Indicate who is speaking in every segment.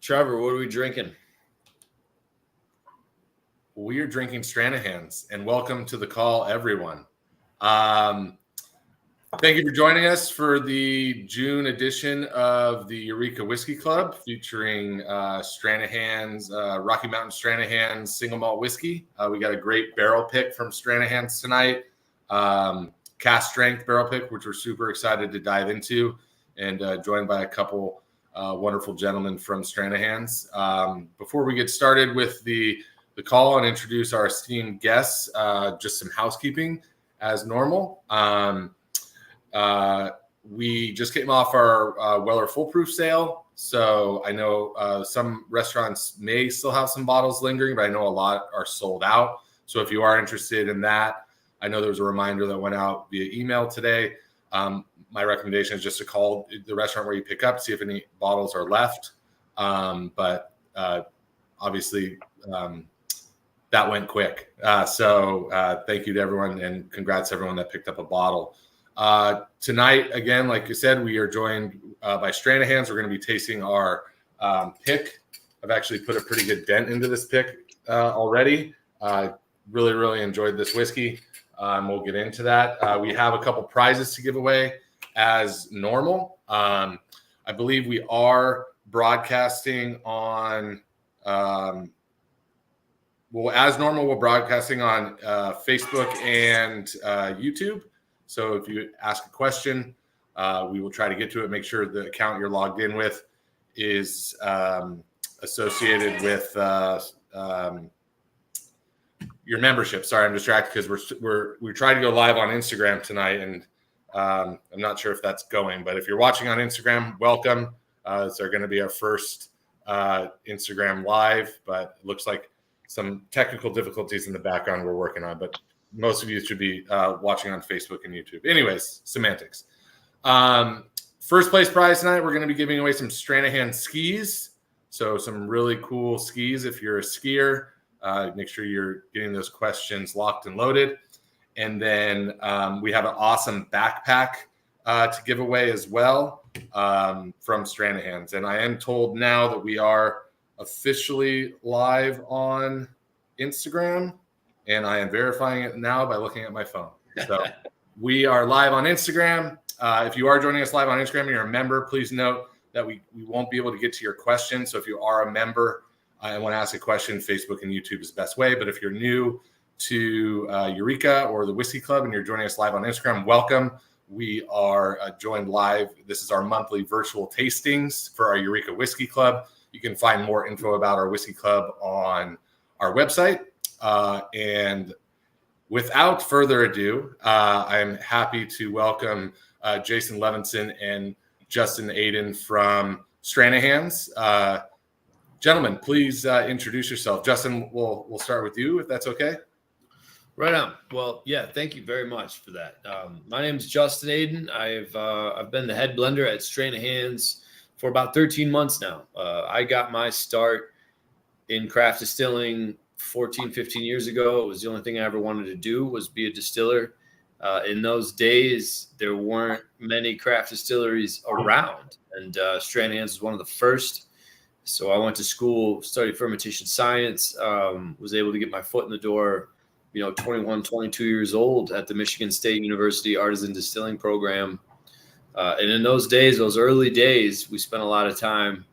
Speaker 1: Trevor, what are we drinking?
Speaker 2: We are drinking Stranahan's, and welcome to the call, everyone. Thank you for joining us for the June edition of the Eureka Whiskey Club, featuring Stranahan's, Rocky Mountain Stranahan's single malt whiskey. We got a great barrel pick from Stranahan's tonight, cast strength barrel pick, which we're super excited to dive into, and joined by a couple wonderful gentlemen from Stranahan's. Before we get started with the call and introduce our esteemed guests, just some housekeeping as normal. We just came off our Weller Foolproof sale. So I know some restaurants may still have some bottles lingering, but I know a lot are sold out. So if you are interested in that, I know there was a reminder that went out via email today. My recommendation is just to call the restaurant where you pick up, see if any bottles are left. But obviously, that went quick. So thank you to everyone, and congrats to everyone that picked up a bottle. Tonight, again, like you said, we are joined by Stranahan's. We're going to be tasting our pick. I've actually put a pretty good dent into this pick already. Really, really enjoyed this whiskey. We'll get into that. We have a couple prizes to give away as normal. I believe we are broadcasting on, as normal, we're broadcasting on Facebook and YouTube. So if you ask a question, we will try to get to it. Make sure the account you're logged in with is associated with your membership. Sorry, I'm distracted because we're trying to go live on Instagram tonight, and I'm not sure if that's going. But if you're watching on Instagram, welcome. It's going to be our first Instagram live, but it looks like some technical difficulties in the background we're working on. But most of you should be watching on Facebook and YouTube. Anyways, semantics. First place prize tonight, we're going to be giving away some Stranahan skis. So some really cool skis if you're a skier. Make sure you're getting those questions locked and loaded. And then we have an awesome backpack to give away as well from Stranahan's. And I am told now that we are officially live on Instagram. And I am verifying it now by looking at my phone. So we are live on Instagram. If you are joining us live on Instagram and you're a member, please note that we won't be able to get to your question. So if you are a member and want to ask a question, Facebook and YouTube is the best way. But if you're new to Eureka or the Whiskey Club and you're joining us live on Instagram, welcome. We are joined live. This is our monthly virtual tastings for our Eureka Whiskey Club. You can find more info about our Whiskey Club on our website. And without further ado, I'm happy to welcome Jason Levinson and Justin Aiden from Stranahan's. Gentlemen, please introduce yourself. Justin, we'll start with you, if that's okay.
Speaker 1: Right on. Well, yeah, thank you very much for that. My name is Justin Aiden. I've been the head blender at Stranahan's for about 13 months now. I got my start in craft distilling 14, 15 years ago. It was the only thing I ever wanted to do was be a distiller. In those days, there weren't many craft distilleries around, and Stranahan's was one of the first. So I went to school, studied fermentation science, was able to get my foot in the door, 21, 22 years old at the Michigan State University Artisan Distilling Program. And in those days, those early days, we spent a lot of time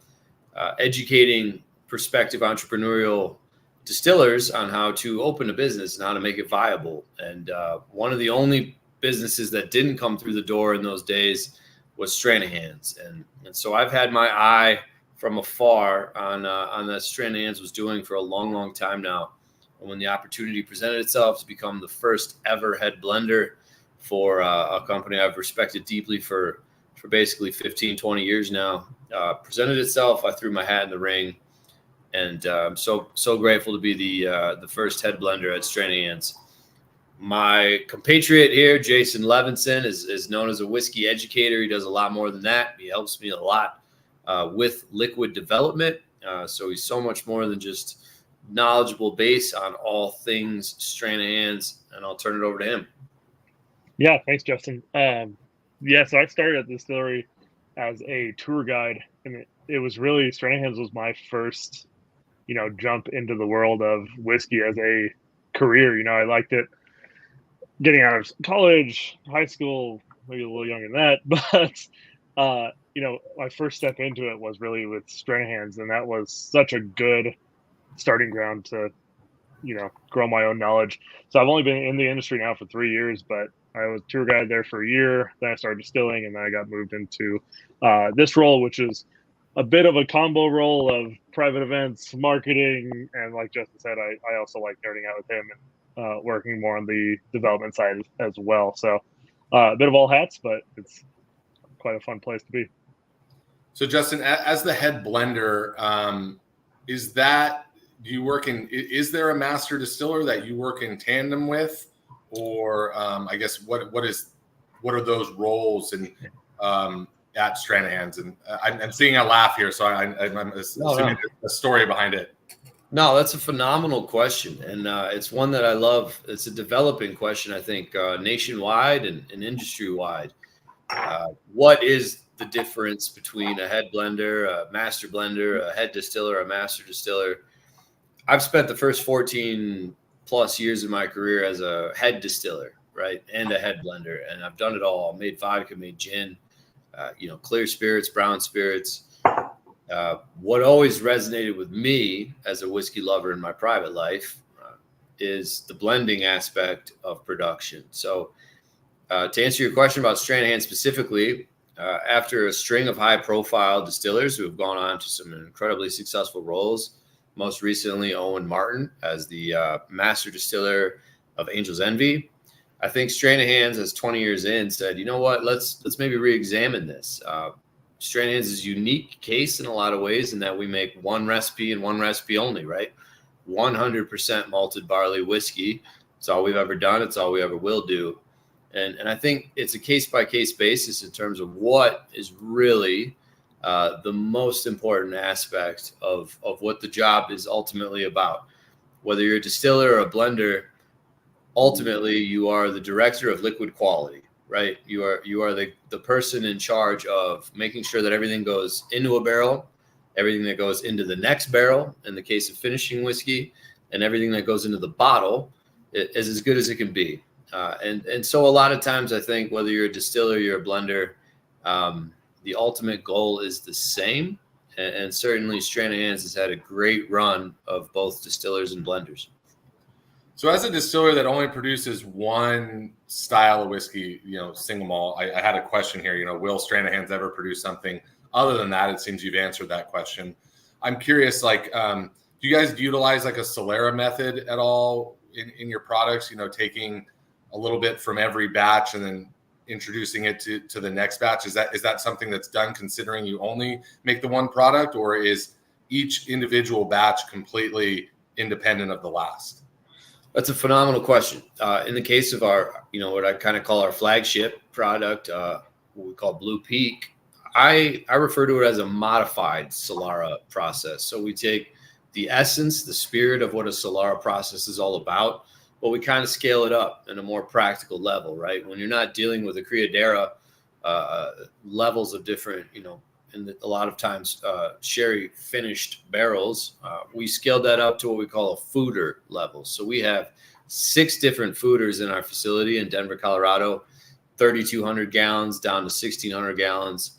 Speaker 1: educating prospective entrepreneurial distillers on how to open a business and how to make it viable. And one of the only businesses that didn't come through the door in those days was Stranahan's. And so I've had my eye from afar on that Stranahan's was doing for a long, long time now. And when the opportunity presented itself to become the first ever head blender for a company I've respected deeply for basically 15, 20 years now, presented itself, I threw my hat in the ring. And I'm so grateful to be the first head blender at Stranahan's. My compatriot here, Jason Levinson, is known as a whiskey educator. He does a lot more than that. He helps me a lot with liquid development. So he's so much more than just knowledgeable base on all things Stranahan's. And I'll turn it over to him.
Speaker 3: Yeah, thanks, Justin. So I started at the distillery as a tour guide, and it was really Stranahan's was my first, jump into the world of whiskey as a career. I liked it getting out of college, high school, maybe a little younger than that, but my first step into it was really with Stranahan's, and that was such a good starting ground to grow my own knowledge. So I've only been in the industry now for 3 years, but I was tour guide there for a year. Then I started distilling, and then I got moved into this role, which is a bit of a combo role of private events, marketing, and like Justin said, I also like nerding out with him and working more on the development side as well. So a bit of all hats, but it's quite a fun place to be.
Speaker 2: So Justin, as the head blender, is there a master distiller that you work in tandem with, or I guess what are those roles at Stranahan's? And I'm seeing a laugh here, so I'm assuming there's a story behind it.
Speaker 1: No, that's a phenomenal question, and it's one that I love. It's a developing question, I think, nationwide and industry-wide. What is the difference between a head blender, a master blender, a head distiller, a master distiller? I've spent the first 14 plus years of my career as a head distiller, right, and a head blender, and I've done it all. Made vodka, made gin, clear spirits, brown spirits. What always resonated with me as a whiskey lover in my private life is the blending aspect of production. So to answer your question about Stranahan specifically, after a string of high-profile distillers who have gone on to some incredibly successful roles, most recently Owen Martin as the master distiller of Angel's Envy, I think Stranahan's, as 20 years in, said, you know what, let's maybe re-examine this. Stranahan's is a unique case in a lot of ways in that we make one recipe and one recipe only, right? 100% malted barley whiskey. It's all we've ever done. It's all we ever will do. And I think it's a case-by-case basis in terms of what is really the most important aspect of what the job is ultimately about. Whether you're a distiller or a blender, ultimately you are the director of liquid quality, right? You are the person in charge of making sure that everything goes into a barrel, everything that goes into the next barrel in the case of finishing whiskey, and everything that goes into the bottle is as good as it can be. And so a lot of times I think whether you're a distiller, you're a blender, the ultimate goal is the same. And certainly Stranahan's has had a great run of both distillers and blenders.
Speaker 2: So as a distiller that only produces one style of whiskey, single malt, I had a question here, will Stranahan's ever produce something other than that? It seems you've answered that question. I'm curious, do you guys utilize like a Solera method at all in your products, taking a little bit from every batch and then introducing it to the next batch? Is that something that's done considering you only make the one product, or is each individual batch completely independent of the last?
Speaker 1: That's a phenomenal question. In the case of our, what I kind of call our flagship product, what we call Blue Peak, I refer to it as a modified Solara process. So we take the essence, the spirit of what a Solara process is all about, but we kind of scale it up in a more practical level, right? When you're not dealing with a Criadera levels of different, and a lot of times sherry finished barrels, we scaled that up to what we call a fooder level. So we have 6 different fooders in our facility in Denver, Colorado, 3,200 gallons down to 1,600 gallons.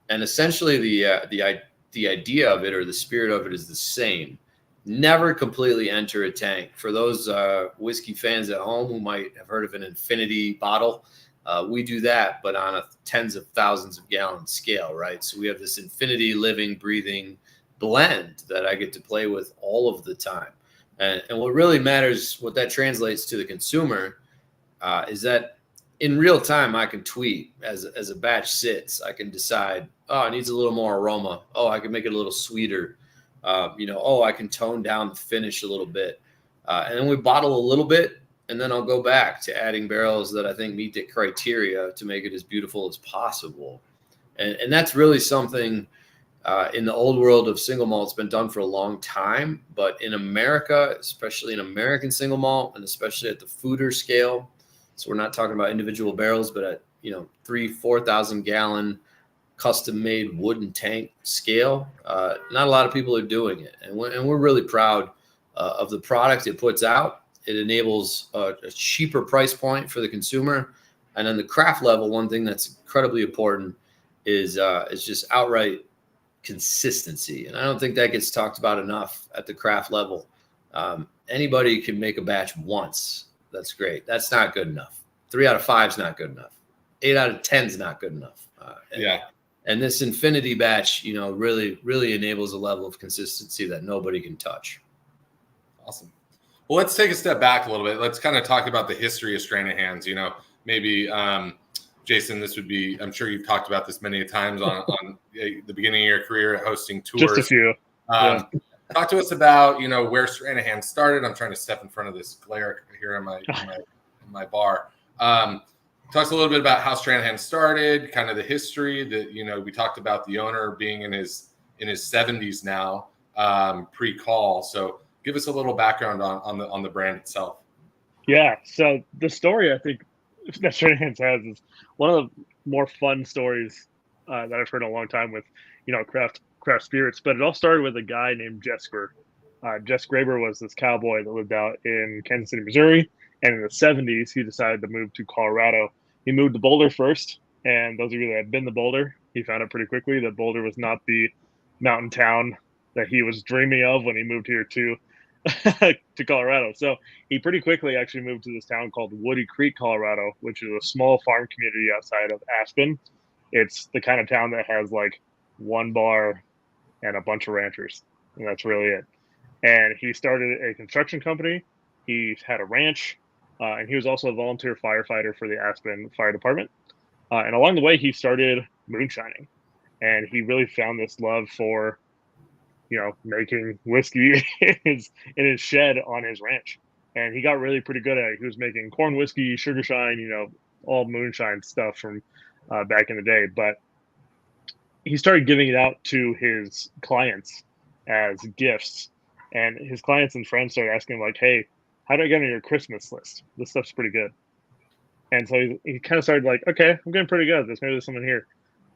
Speaker 1: And essentially the idea of it, or the spirit of it, is the same. Never completely enter a tank. For those whiskey fans at home who might have heard of an infinity bottle, we do that, but on a tens of thousands of gallon scale, right? So we have this infinity living, breathing blend that I get to play with all of the time. And what really matters, what that translates to the consumer, is that in real time, I can tweak as a batch sits. I can decide, it needs a little more aroma. I can make it a little sweeter. I can tone down the finish a little bit. And then we bottle a little bit, and then I'll go back to adding barrels that I think meet the criteria to make it as beautiful as possible. And that's really something in the old world of single malt, it's been done for a long time. But in America, especially in American single malt, and especially at the fooder scale, so we're not talking about individual barrels, but at 3,000-4,000 gallon custom-made wooden tank scale. Not a lot of people are doing it, and we're really proud of the product it puts out. It enables a cheaper price point for the consumer, and then the craft level. One thing that's incredibly important is just outright consistency, and I don't think that gets talked about enough at the craft level. Anybody can make a batch once. That's great. That's not good enough. 3 out of 5 is not good enough. 8 out of 10 is not good enough. And this infinity batch, really enables a level of consistency that nobody can touch.
Speaker 2: Awesome. Well, let's take a step back a little bit. Let's kind of talk about the history of Strain of Hands. Maybe Jason, this would be, I'm sure you've talked about this many times on the beginning of your career hosting tours.
Speaker 3: Just a few.
Speaker 2: Talk to us about, where Strain of Hands started. I'm trying to step in front of this glare here in my bar. Talk a little bit about how Strain of Hands started, kind of the history that, we talked about the owner being in his 70s now, pre-call. So give us a little background on the brand itself.
Speaker 3: Yeah. So the story I think that Strain of Hands has is one of the more fun stories that I've heard in a long time with, craft spirits. But it all started with a guy named Jesker. Jess Graber was this cowboy that lived out in Kansas City, Missouri. And in the 70s, he decided to move to Colorado. He moved to Boulder first. And those of you that have been to Boulder, he found out pretty quickly that Boulder was not the mountain town that he was dreaming of when he moved here to Colorado. So he pretty quickly actually moved to this town called Woody Creek, Colorado, which is a small farm community outside of Aspen. It's the kind of town that has like one bar and a bunch of ranchers, and that's really it. And he started a construction company. He had a ranch, and he was also a volunteer firefighter for the Aspen Fire Department. And along the way, he started moonshining, and he really found this love for, making whiskey in his shed on his ranch. And he got really pretty good at it. He was making corn whiskey, sugar shine, all moonshine stuff from back in the day. But he started giving it out to his clients as gifts. And his clients and friends started asking him, like, hey, how do I get on your Christmas list? This stuff's pretty good. And so he kind of started like, okay, I'm getting pretty good at this. Maybe there's someone here.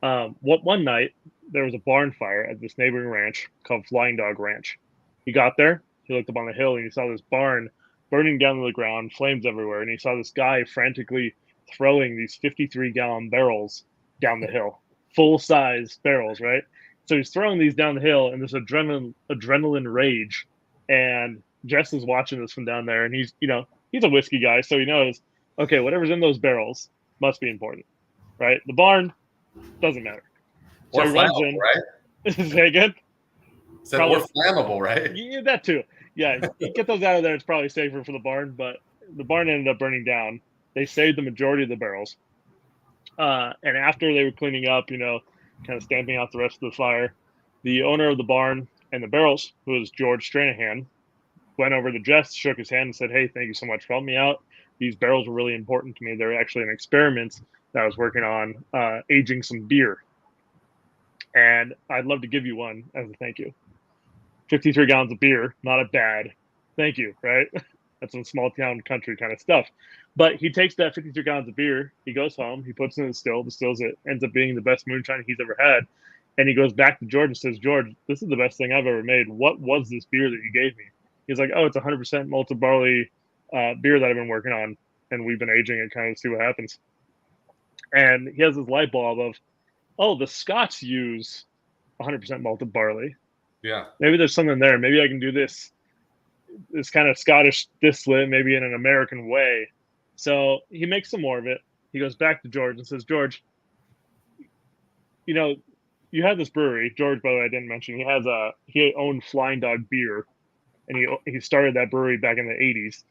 Speaker 3: One night, there was a barn fire at this neighboring ranch called Flying Dog Ranch. He got there, he looked up on the hill, and he saw this barn burning down to the ground, flames everywhere. And he saw this guy frantically throwing these 53-gallon barrels down the hill, full-size barrels, right? So he's throwing these down the hill in this adrenaline rage. And Jess is watching this from down there, and he's a whiskey guy, so he knows, okay, whatever's in those barrels must be important, right? The barn doesn't matter.
Speaker 2: So
Speaker 3: he runs in, right? Say again?
Speaker 2: So more flammable, right?
Speaker 3: Yeah, that too. Yeah, you get those out of there, it's probably safer for the barn, but the barn ended up burning down. They saved the majority of the barrels. And after they were cleaning up, kind of stamping out the rest of the fire, the owner of the barn and the barrels, who was George Stranahan, went over to Jess, shook his hand, and said, hey, thank you so much for helping me out. These barrels were really important to me. They're actually an experiment that I was working on, aging some beer. And I'd love to give you one as a thank you. 53 gallons of beer, not a bad thank you, right? That's some small town country kind of stuff. But he takes that 53 gallons of beer, he goes home, he puts it in the still, distills it, ends up being the best moonshine he's ever had. And he goes back to George and says, George, this is the best thing I've ever made. What was this beer that you gave me? He's like, oh, it's 100% malted barley beer that I've been working on. And we've been aging it kind of to see what happens. And he has this light bulb of, oh, the Scots use 100% malted barley.
Speaker 2: Yeah.
Speaker 3: Maybe there's something there. Maybe I can do this kind of Scottish distillate, maybe in an American way. So he makes some more of it. He goes back to George and says, George, you have this brewery. George, by the way, I didn't mention, he owned Flying Dog Beer, and he started that brewery back in the 80s.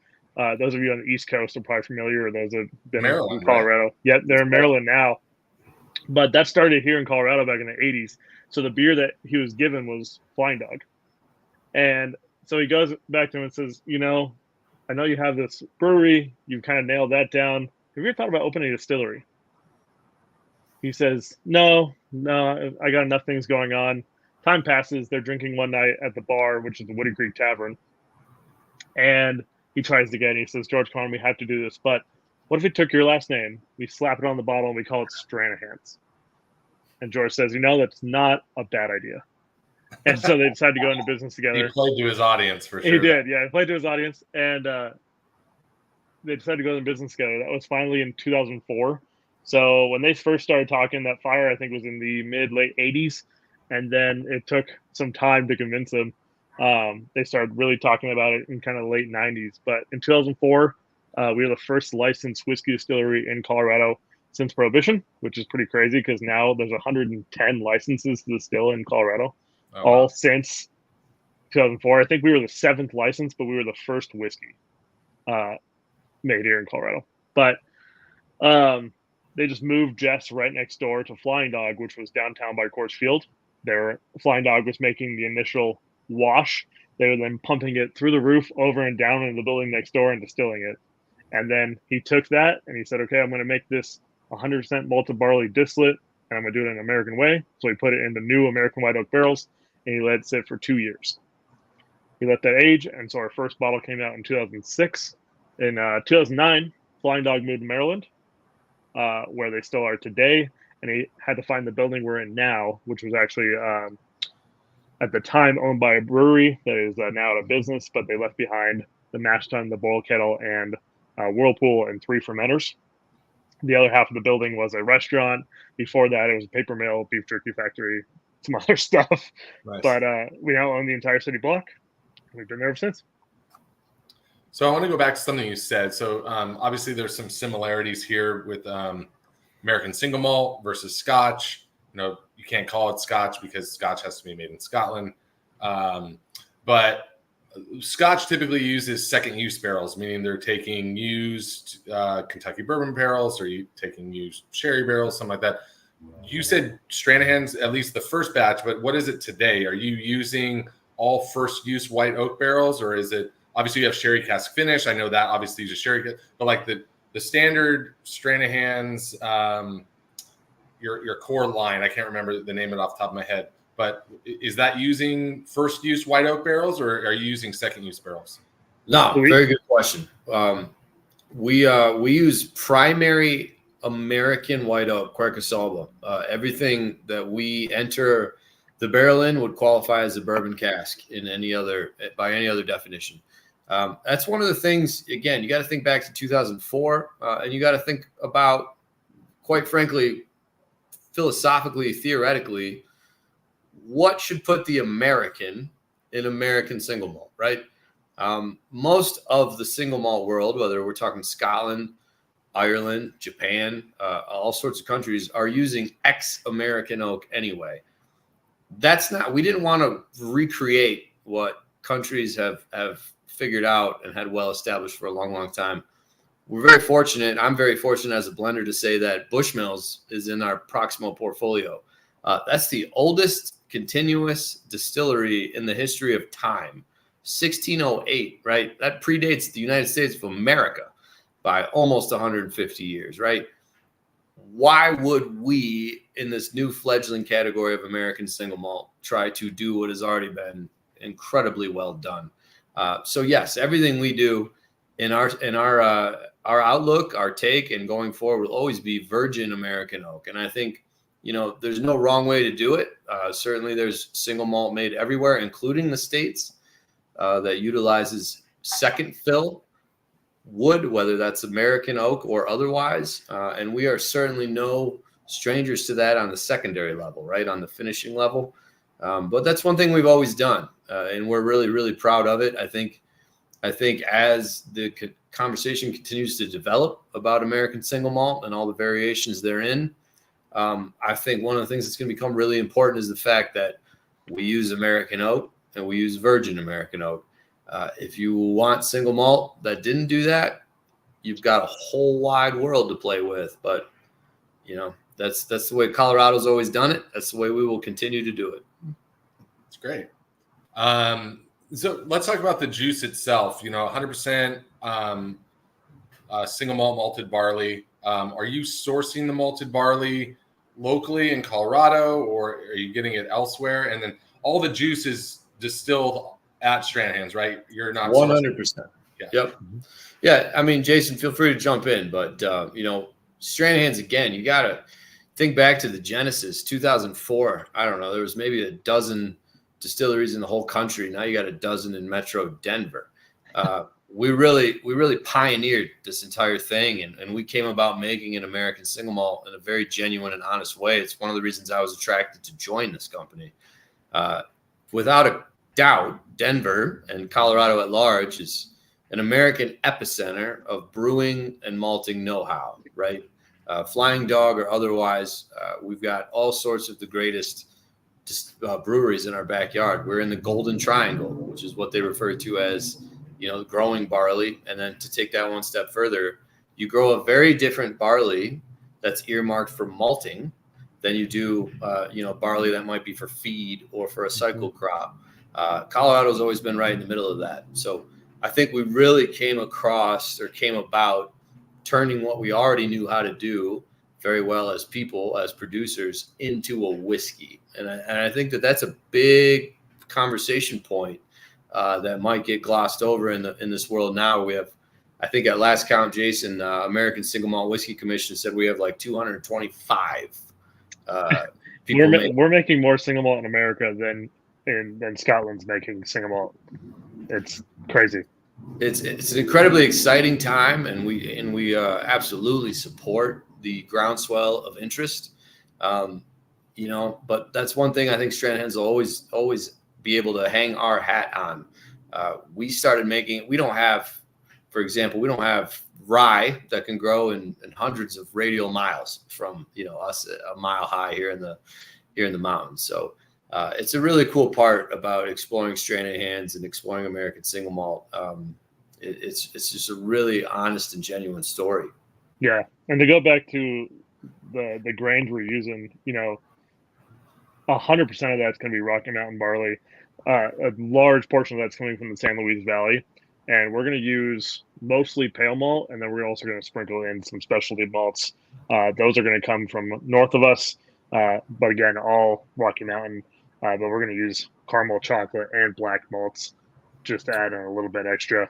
Speaker 3: Those of you on the East Coast are probably familiar, or those have been in Colorado. Right? Yep, they're in Maryland now. But that started here in Colorado back in the 80s. So the beer that he was given was Flying Dog. And so he goes back to him and says, I know you have this brewery. You've kind of nailed that down. Have you ever thought about opening a distillery? He says, no, I got enough things going on. Time passes. They're drinking one night at the bar, which is the Woody Creek Tavern. And he tries again. He says, George, come on, we have to do this. But what if we took your last name, we slap it on the bottle, and we call it Stranahan's? And George says, that's not a bad idea. And so they decided to go into business together.
Speaker 2: He played to his audience for sure.
Speaker 3: He did, yeah. He played to his audience, and they decided to go into business together. That was finally in 2004. So when they first started talking, that fire, I think, was in the late 80s. And then it took some time to convince them. They started really talking about it in kind of the late 90s. But in 2004, we were the first licensed whiskey distillery in Colorado since Prohibition, which is pretty crazy because now there's 110 licenses to distill in Colorado, all since 2004. I think we were the 7th license, but we were the first whiskey made here in Colorado. But they just moved Jess right next door to Flying Dog, which was downtown by Coors Field. Flying Dog was making the initial wash. They were then pumping it through the roof, over and down into the building next door and distilling it. And then he took that and he said, okay, I'm going to make this 100% malted barley distillate, and I'm going to do it an American way. So he put it into new American white oak barrels, and he let it sit for 2 years. He let that age, and so our first bottle came out in 2006. In 2009, Flying Dog moved to Maryland, where they still are today, and he had to find the building we're in now, which was actually at the time owned by a brewery that is now out of business, but they left behind the mash tun, the boil kettle, and whirlpool and 3 fermenters. The other half of the building was a restaurant. Before that, it was a paper mill, beef jerky factory, some other stuff. Nice. But we now own the entire city block. We've been there ever since.
Speaker 2: So I want to go back to something you said. So obviously there's some similarities here with American single malt versus Scotch. You can't call it Scotch because Scotch has to be made in Scotland. But Scotch typically uses second use barrels, meaning they're taking used Kentucky bourbon barrels or taking used sherry barrels, something like that. You said Stranahan's, at least the first batch, but what is it today? Are you using all first use white oak barrels, or is it, obviously you have sherry cask finish. I know that obviously you just sherry, but like the standard Stranahan's, your core line, I can't remember the name of it off the top of my head, but is that using first use white oak barrels, or are you using second use barrels?
Speaker 1: No, very good question. We use primary American white oak, Quercus. Everything that we enter the barrel in would qualify as a bourbon cask by any other definition. That's one of the things, again, you got to think back to 2004, and you got to think about, quite frankly, philosophically, theoretically, what should put the American in American single malt, right? Most of the single malt world, whether we're talking Scotland, Ireland, Japan, all sorts of countries, are using ex-American oak anyway. We didn't want to recreate what countries have figured out and had well established for a long, long time. We're very fortunate. I'm very fortunate as a blender to say that Bushmills is in our Proximo portfolio. That's the oldest continuous distillery in the history of time. 1608, right? That predates the United States of America by almost 150 years, right? Why would we, in this new fledgling category of American single malt, try to do what has already been incredibly well done? So yes, everything we do in our outlook, our take, and going forward will always be virgin American oak. And I think, there's no wrong way to do it. Certainly there's single malt made everywhere, including the States, that utilizes second fill wood, whether that's American oak or otherwise. And we are certainly no strangers to that on the secondary level, right? On the finishing level. But that's one thing we've always done. And we're really, really proud of it. I think as the conversation continues to develop about American single malt and all the variations therein, I think one of the things that's going to become really important is the fact that we use American oak and we use virgin American oak. If you want single malt that didn't do that, you've got a whole wide world to play with. But, that's the way Colorado's always done it. That's the way we will continue to do it.
Speaker 2: That's great. So let's talk about the juice itself. 100% single malt malted barley. Are you sourcing the malted barley locally in Colorado, or are you getting it elsewhere? And then all the juice is distilled at Stranahan's, right? You're not
Speaker 1: 100%.
Speaker 2: Yeah.
Speaker 1: Yep. Yeah. I mean, Jason, feel free to jump in, but Stranahan's, again, you gotta think back to the Genesis, 2004. I don't know. There was maybe a dozen distilleries in the whole country. Now you got a dozen in Metro Denver. We really pioneered this entire thing, and we came about making an American single malt in a very genuine and honest way. It's one of the reasons I was attracted to join this company. Without a doubt, Denver and Colorado at large is an American epicenter of brewing and malting know-how, right? Flying Dog or otherwise, we've got all sorts of the greatest breweries in our backyard. We're in the Golden Triangle, which is what they refer to as, growing barley. And then to take that one step further, you grow a very different barley that's earmarked for malting than you do, barley that might be for feed or for a cycle crop. Colorado's always been right in the middle of that. So I think we really came about turning what we already knew how to do very well as people, as producers, into a whiskey. And I think that's a big conversation point that might get glossed over in this world now. We have, I think at last count, Jason, American Single Malt Whiskey Commission said we have like 225 people.
Speaker 3: We're making more single malt in America than Scotland's making single malt. It's crazy. It's
Speaker 1: an incredibly exciting time, and we absolutely support the groundswell of interest. But that's one thing I think Stranahan's will always be able to hang our hat on. We started making. We don't have rye that can grow in hundreds of radial miles from us a mile high here in the mountains. So it's a really cool part about exploring Stranahan's and exploring American single malt. It's just a really honest and genuine story.
Speaker 3: Yeah, and to go back to the grains we're using, 100% of that's going to be Rocky Mountain barley. A large portion of that's coming from the San Luis Valley, and we're going to use mostly pale malt, and then we're also going to sprinkle in some specialty malts. Those are going to come from north of us, but again, all Rocky Mountain. But we're going to use caramel chocolate and black malts just to add in a little bit extra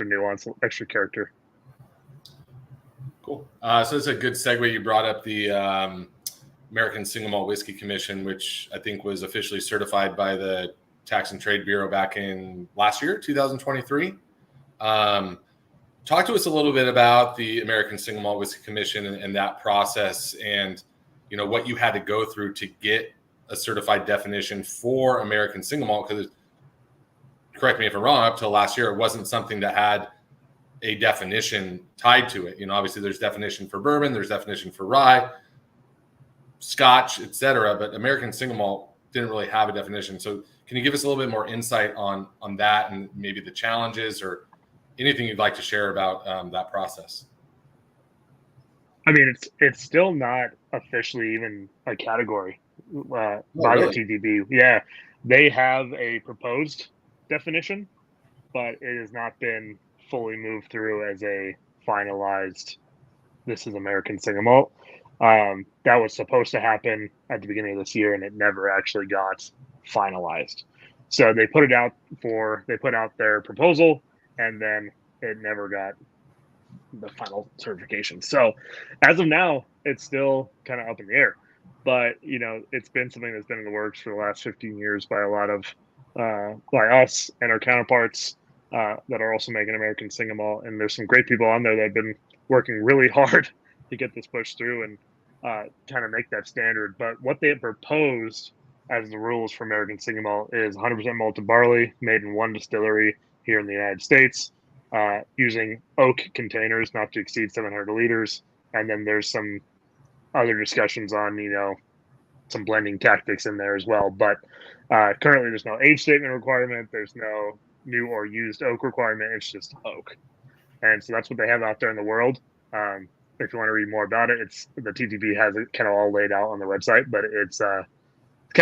Speaker 3: nuance, extra character.
Speaker 2: Cool. So it's a good segue. You brought up the American Single Malt Whiskey Commission, which I think was officially certified by the Tax and Trade Bureau back in last year, 2023. Talk to us a little bit about the American Single Malt Whiskey Commission and that process, and what you had to go through to get a certified definition for American single malt, because correct me if I'm wrong, up till last year, it wasn't something that had a definition tied to it. Obviously there's definition for bourbon, there's definition for rye, Scotch, etc. But American single malt didn't really have a definition. So can you give us a little bit more insight on that and maybe the challenges or anything you'd like to share about that process?
Speaker 3: I mean, it's still not officially even a category. By
Speaker 2: really?
Speaker 3: the TTB. Yeah, they have a proposed definition, but it has not been fully moved through as a finalized, this is American single malt. That was supposed to happen at the beginning of this year, and it never actually got finalized. So they put out their proposal, and then it never got the final certification. So as of now, it's still kind of up in the air. But, it's been something that's been in the works for the last 15 years by a lot of, by us and our counterparts that are also making American single malt. And there's some great people on there that have been working really hard to get this pushed through and kind of make that standard. But what they have proposed as the rules for American single malt is 100% malted barley made in one distillery here in the United States, using oak containers not to exceed 700 liters. And then there's some other discussions on, some blending tactics in there as well. But currently there's no age statement requirement. There's no new or used oak requirement. It's just oak. And so that's what they have out there in the world. If you want to read more about it, the TTB has it kind of all laid out on the website, but it's kind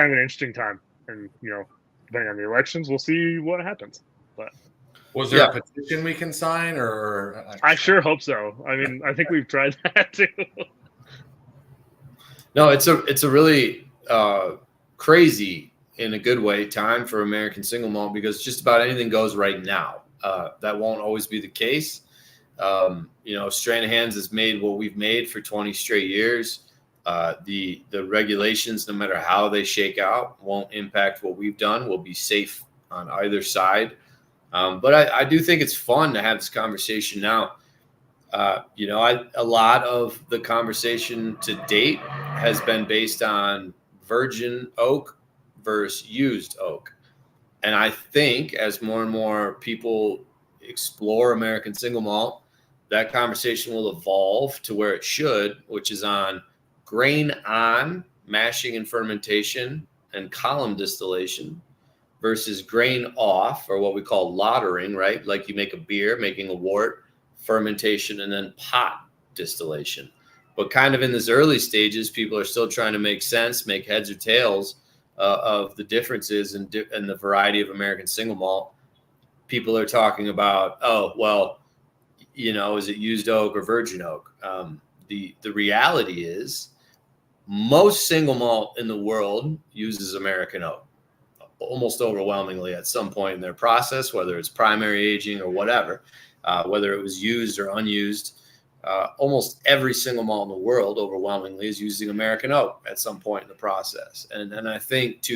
Speaker 3: of an interesting time. And, depending on the elections, we'll see what happens. But
Speaker 2: was there a petition we can sign, or?
Speaker 3: I sure hope so. I mean, I think we've tried that too.
Speaker 1: No, it's a really crazy, in a good way, time for American single malt, because just about anything goes right now. That won't always be the case. Stranahan's has made what we've made for 20 straight years. The regulations, no matter how they shake out, won't impact what we've done. We'll be safe on either side. But I do think it's fun to have this conversation now. A lot of the conversation to date has been based on virgin oak versus used oak. And I think as more and more people explore American single malt, that conversation will evolve to where it should, which is on grain on mashing and fermentation and column distillation versus grain off, or what we call lautering, right? Like you make a beer, making a wort, fermentation, and then pot distillation. But kind of in this early stages, people are still trying to make sense, make heads or tails of the differences in the variety of American single malt. People are talking about, oh, well, is it used oak or virgin oak? The reality is most single malt in the world uses American oak, almost overwhelmingly at some point in their process, whether it's primary aging or whatever, whether it was used or unused. Almost every single malt in the world overwhelmingly is using American oak at some point in the process. And I think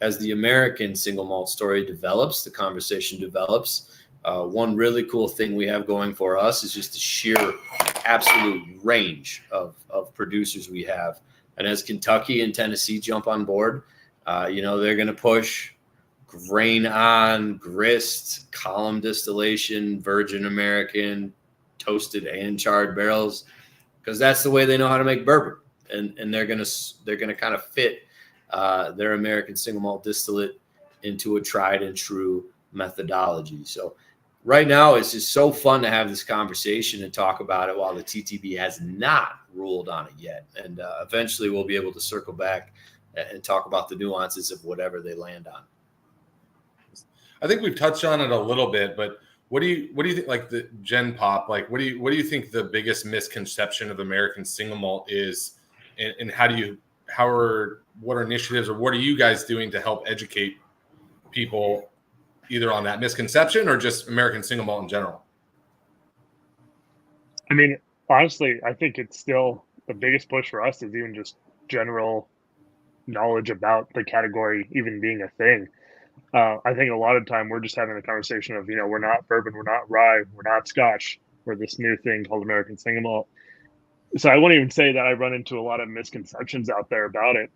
Speaker 1: as the American single malt story develops, the conversation develops, one really cool thing we have going for us is just the sheer absolute range of producers we have. And as Kentucky and Tennessee jump on board, they're going to push grain on, grist, column distillation, virgin American, toasted and charred barrels, because that's the way they know how to make bourbon. And they're going to kind of fit their American single malt distillate into a tried and true methodology. So right now, it's just so fun to have this conversation and talk about it while the TTB has not ruled on it yet. And eventually we'll be able to circle back and talk about the nuances of whatever they land on.
Speaker 2: I think we've touched on it a little bit, but what do you think, like the Gen Pop, like what do you think the biggest misconception of American single malt is, and what are initiatives or what are you guys doing to help educate people either on that misconception or just American single malt in general?
Speaker 3: I mean, honestly, I think it's still the biggest push for us is even just general knowledge about the category even being a thing. I think a lot of time we're just having a conversation of, we're not bourbon, we're not rye, we're not Scotch, we're this new thing called American single malt. So I won't even say that I run into a lot of misconceptions out there about it.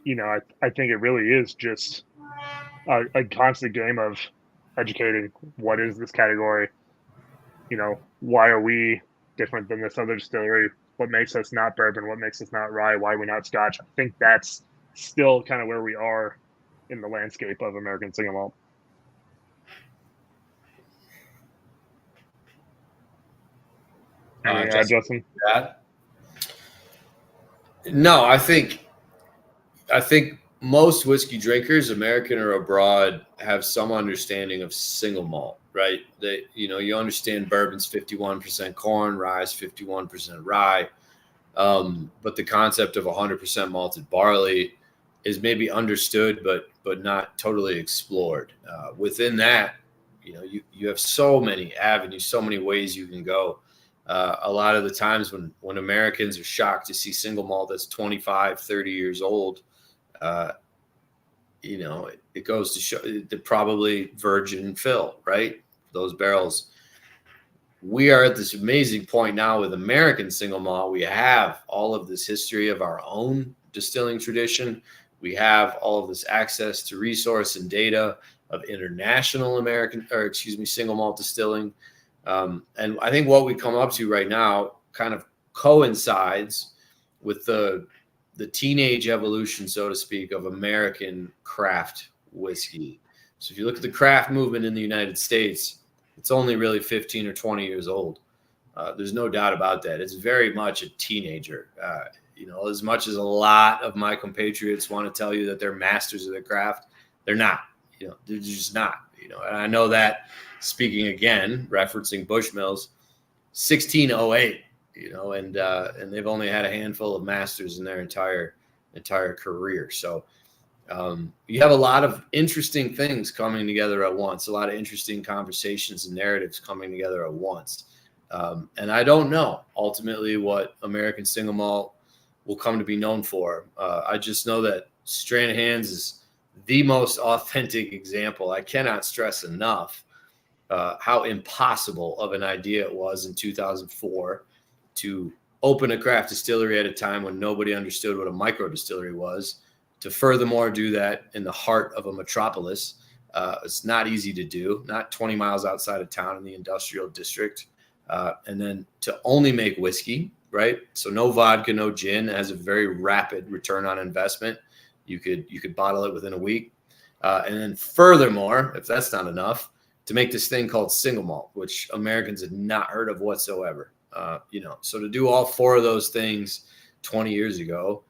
Speaker 3: I think it really is just a constant game of educating what is this category, why are we different than this other distillery, what makes us not bourbon, what makes us not rye, why are we not Scotch. I think that's still kind of where we are in the landscape of American single malt. Justin?
Speaker 1: No, I think most whiskey drinkers, American or abroad, have some understanding of single malt, right? You understand bourbon's 51% corn, rye's 51% rye. But the concept of 100% malted barley is maybe understood, but not totally explored. Within that, you have so many avenues, so many ways you can go. A lot of the times when Americans are shocked to see single malt that's 25, 30 years old, it goes to show the probably virgin fill, right? Those barrels. We are at this amazing point now with American single malt. We have all of this history of our own distilling tradition. We have all of this access to resource and data of international single malt distilling. And I think what we come up to right now kind of coincides with the teenage evolution, so to speak, of American craft whiskey. So if you look at the craft movement in the United States, it's only really 15 or 20 years old. There's no doubt about that. It's very much a teenager. As much as a lot of my compatriots want to tell you that they're masters of their craft, they're not. They're just not. And I know that, speaking again, referencing Bushmills, 1608. And they've only had a handful of masters in their entire career. So you have a lot of interesting things coming together at once, a lot of interesting conversations and narratives coming together at once. And I don't know ultimately what American single malt will come to be known for. I just know that Strain of Hands is the most authentic example. I cannot stress enough how impossible of an idea it was in 2004 to open a craft distillery at a time when nobody understood what a micro distillery was, to furthermore do that in the heart of a metropolis. It's not easy to do, not 20 miles outside of town in the industrial district. And then to only make whiskey, right? So no vodka, no gin. It has a very rapid return on investment. You could bottle it within a week. And then furthermore, if that's not enough, to make this thing called single malt, which Americans had not heard of whatsoever. So to do all four of those things 20 years ago,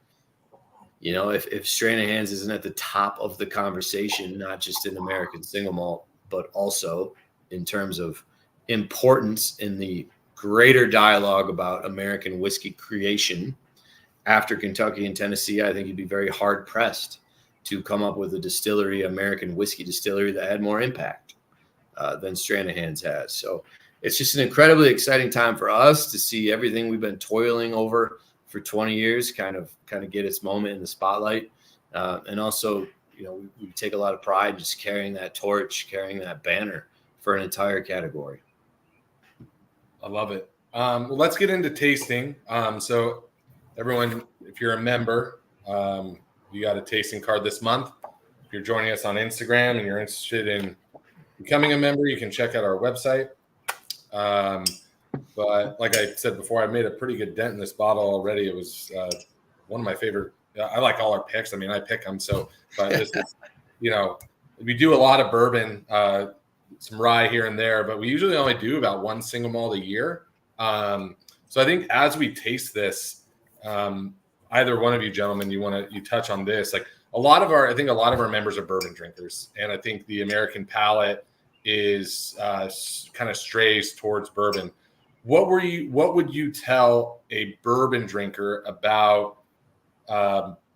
Speaker 1: if Strain of Hands isn't at the top of the conversation, not just in American single malt, but also in terms of importance in the greater dialogue about American whiskey creation after Kentucky and Tennessee, I think you'd be very hard pressed to come up with a distillery, American whiskey distillery, that had more impact than Strain of Hands has. So it's just an incredibly exciting time for us to see everything we've been toiling over for 20 years kind of get its moment in the spotlight. And also, we take a lot of pride just carrying that torch, carrying that banner for an entire category.
Speaker 2: I love it. Well, let's get into tasting. So everyone, if you're a member, you got a tasting card this month. If you're joining us on Instagram and you're interested in becoming a member, you can check out our website. But like I said before, I made a pretty good dent in this bottle already. It was one of my favorite. I like all our picks. I mean, I pick them. So, but this is, we do a lot of bourbon, some rye here and there, but we usually only do about one single malt a year. So I think as we taste this, either one of you gentlemen, you touch on this, like a lot of our members are bourbon drinkers. And I think the American palate is kind of strays towards bourbon. What would you tell a bourbon drinker about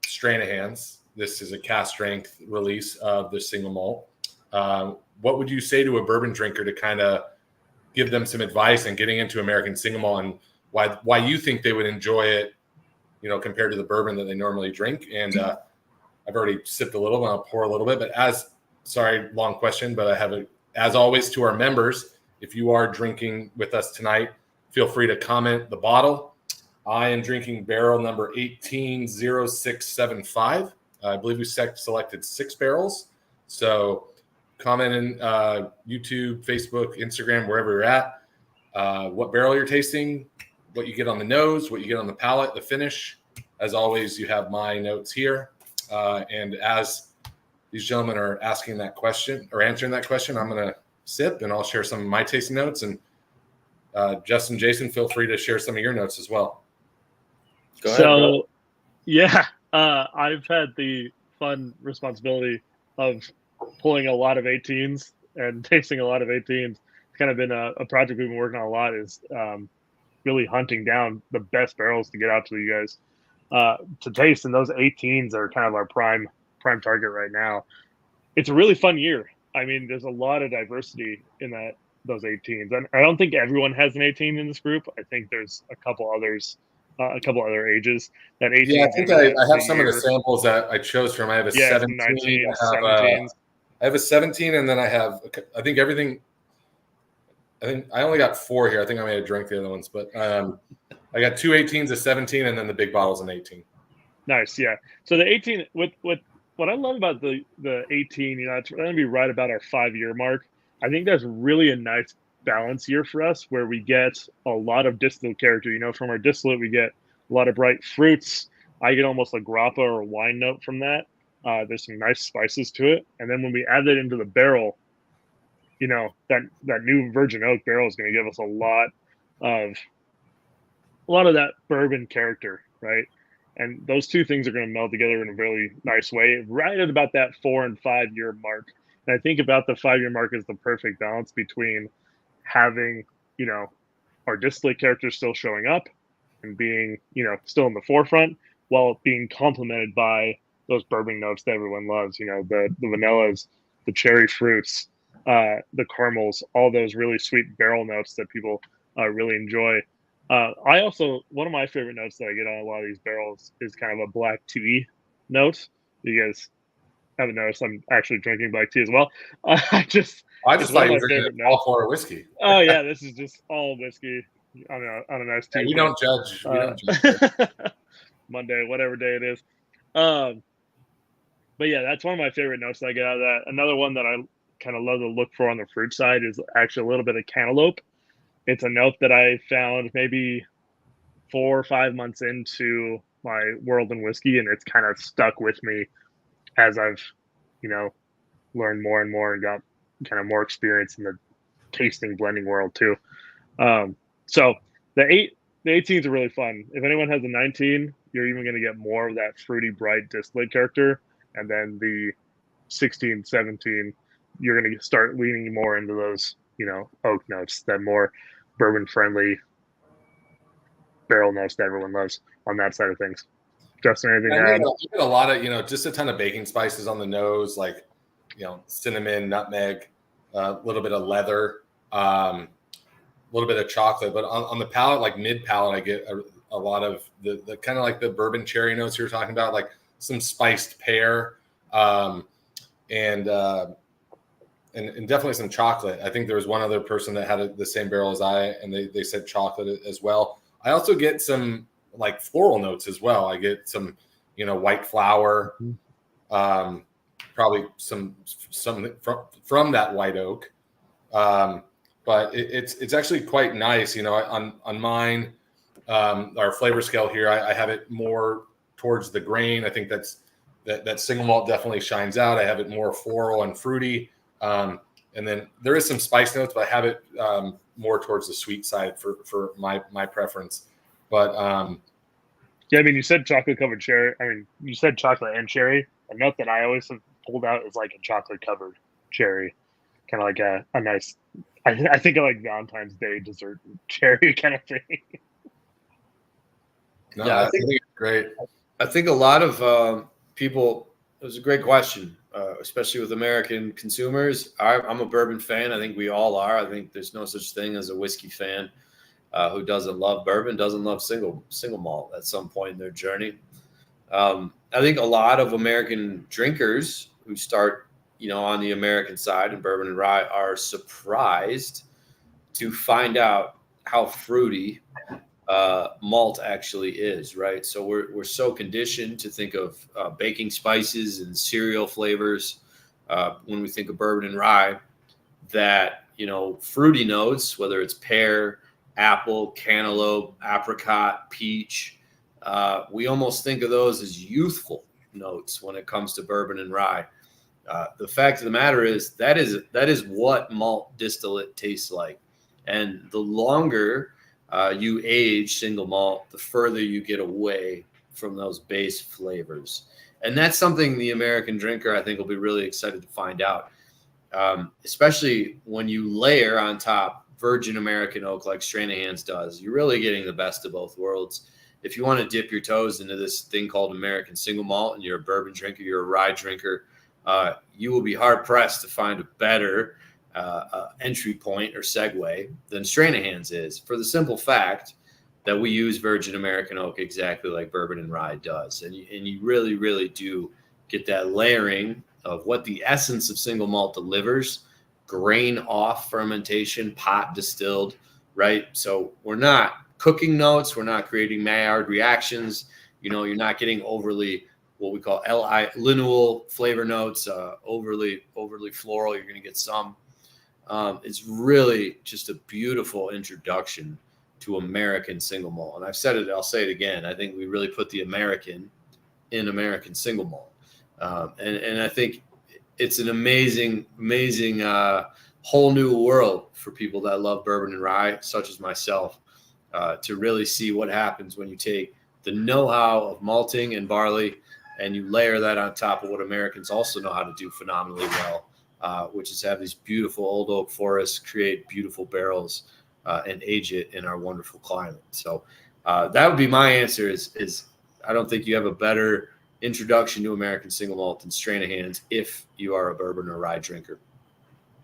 Speaker 2: Strain of Hands? This is a cask strength release of the single malt. What would you say to a bourbon drinker to kind of give them some advice in getting into American single malt, and why you think they would enjoy it, compared to the bourbon that they normally drink? And I've already sipped a little, and I'll pour a little bit. But long question, but I have as always, to our members, if you are drinking with us tonight, feel free to comment the bottle. I am drinking barrel number 180675. I believe we selected 6 barrels. So comment in YouTube, Facebook, Instagram, wherever you're at, what barrel you're tasting, what you get on the nose, what you get on the palate, the finish. As always, you have my notes here. And as these gentlemen are asking that question or answering that question, I'm going to sip and I'll share some of my tasting notes. And Justin, Jason, feel free to share some of your notes as well.
Speaker 1: Go ahead, bro.
Speaker 3: I've had the fun responsibility of pulling a lot of 18s and tasting a lot of 18s. It's kind of been a project we've been working on a lot, is really hunting down the best barrels to get out to you guys to taste. And those 18s are kind of our prime target right now. It's a really fun year. I mean, there's a lot of diversity in those 18s. And I don't think everyone has an 18 in this group. I think there's a couple other ages that 18.
Speaker 2: Yeah, I think I have some of the samples that I chose from. I have a 17.
Speaker 3: 19,
Speaker 2: I have a 17, and then I think I only got 4 here. I think I may have drank the other ones, but I got 2 18s, a 17, and then the big bottle's an 18.
Speaker 3: Nice, yeah. So the 18, what I love about the 18, it's going to be right about our 5-year mark. I think that's really a nice balance year for us, where we get a lot of distillate character. From our distillate, we get a lot of bright fruits. I get almost a grappa or a wine note from that. There's some nice spices to it. And then when we add that into the barrel, that new virgin oak barrel is going to give us a lot of that bourbon character, right? And those two things are going to meld together in a really nice way, right at about that 4 and 5 year mark. And I think about the 5-year mark as the perfect balance between having, our distillate character still showing up and being, still in the forefront, while being complemented by those bourbon notes that everyone loves, the vanillas, the cherry fruits, the caramels, all those really sweet barrel notes that people really enjoy. I also, one of my favorite notes that I get on a lot of these barrels is kind of a black tea note. You guys haven't noticed I'm actually drinking black tea as well.
Speaker 2: I just
Speaker 3: It's one
Speaker 2: thought
Speaker 3: of
Speaker 2: you
Speaker 3: my
Speaker 2: were drinking
Speaker 3: favorite
Speaker 2: all
Speaker 3: notes.
Speaker 2: for whiskey.
Speaker 3: Oh yeah, this is just all whiskey on a nice
Speaker 2: Yeah,
Speaker 3: Tuesday.
Speaker 2: we don't judge. We don't judge.
Speaker 3: Monday, whatever day it is. Um, but yeah, that's one of my favorite notes that I get out of that. Another one that I kind of love to look for on the fruit side is actually a little bit of cantaloupe. It's a note that I found maybe 4 or 5 months into my world in whiskey, and it's kind of stuck with me as I've, you know, learned more and more and got kind of more experience in the tasting blending world too. So the 18s are really fun. If anyone has a 19, you're even going to get more of that fruity, bright distillate character. And then the 16, 17, you're going to start leaning more into those, oak notes, that more bourbon friendly barrel notes that everyone loves on that side of things. Justin, anything to add?
Speaker 2: You get a lot of, just a ton of baking spices on the nose, like, cinnamon, nutmeg, a little bit of leather, a little bit of chocolate. But on the palate, like mid palate, I get a lot of the kind of like the bourbon cherry notes you were talking about, like some spiced pear, and definitely some chocolate. I think there was one other person that had the same barrel as I, and they said chocolate as well. I also get some like floral notes as well. I get some, white flower, probably some from that white oak. But it's actually quite nice. On mine, our flavor scale here, I have it more towards the grain. I think that single malt definitely shines out. I have it more floral and fruity. And then there is some spice notes, but I have it more towards the sweet side for my preference. But
Speaker 3: yeah, I mean, you said chocolate covered cherry. I mean, you said chocolate and cherry. A note that I always have pulled out is like a chocolate covered cherry, kind of like a nice. I think of like Valentine's Day dessert cherry kind of thing.
Speaker 2: No, yeah, I think it's great.
Speaker 1: I think a lot of people. It was a great question, especially with American consumers. I'm a bourbon fan. I think we all are. I think there's no such thing as a whiskey fan who doesn't love bourbon, doesn't love single malt at some point in their journey. I think a lot of American drinkers who start, on the American side in bourbon and rye are surprised to find out how fruity malt actually is, right? So we're so conditioned to think of baking spices and cereal flavors when we think of bourbon and rye, that fruity notes, whether it's pear, apple, cantaloupe, apricot, peach, we almost think of those as youthful notes when it comes to bourbon and rye. The fact of the matter is that is what malt distillate tastes like, and the longer you age single malt, the further you get away from those base flavors. And that's something the American drinker, I think, will be really excited to find out, especially when you layer on top virgin American oak like Stranahan's does. You're really getting the best of both worlds. If you want to dip your toes into this thing called American single malt and you're a bourbon drinker, you're a rye drinker, you will be hard-pressed to find a better entry point or segue than Stranahan's is, for the simple fact that we use virgin American oak exactly like bourbon and rye does. And you really, really do get that layering of what the essence of single malt delivers: grain off fermentation, pot distilled, right? So we're not cooking notes. We're not creating Maillard reactions. You're not getting overly what we call lineal flavor notes, overly floral. You're going to get some. It's really just a beautiful introduction to American single malt. And I've said it, I'll say it again. I think we really put the American in American single malt. And I think it's an amazing whole new world for people that love bourbon and rye, such as myself, to really see what happens when you take the know-how of malting and barley and you layer that on top of what Americans also know how to do phenomenally well, which is have these beautiful old oak forests, create beautiful barrels, and age it in our wonderful climate. So that would be my answer is I don't think you have a better introduction to American single malt than Stranahan's if you are a bourbon or rye drinker.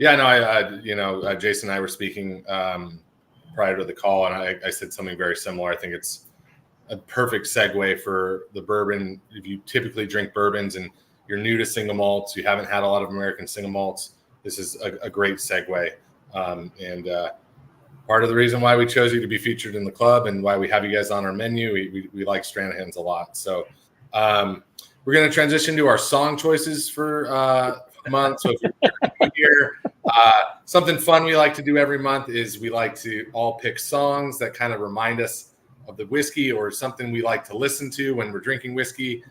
Speaker 2: Yeah, no, Jason and I were speaking prior to the call, and I said something very similar. I think it's a perfect segue for the bourbon. If you typically drink bourbons and you're new to single malts, you haven't had a lot of American single malts, this is a great segue. And part of the reason why we chose you to be featured in the club and why we have you guys on our menu, we like Stranahan's a lot. So we're going to transition to our song choices for the month. So if you're here, something fun we like to do every month is we like to all pick songs that kind of remind us of the whiskey or something we like to listen to when we're drinking whiskey.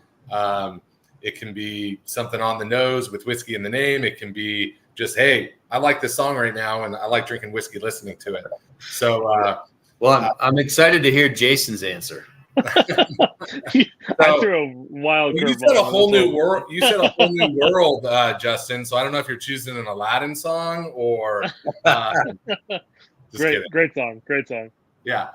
Speaker 2: It can be something on the nose with whiskey in the name. It can be just, hey, I like this song right now and I like drinking whiskey listening to it. So,
Speaker 1: I'm excited to hear Jason's answer.
Speaker 3: I threw a wild curveball.
Speaker 2: You said a whole new world. You said a whole new world, Justin. So I don't know if you're choosing an Aladdin song or.
Speaker 3: Great song.
Speaker 2: Yeah,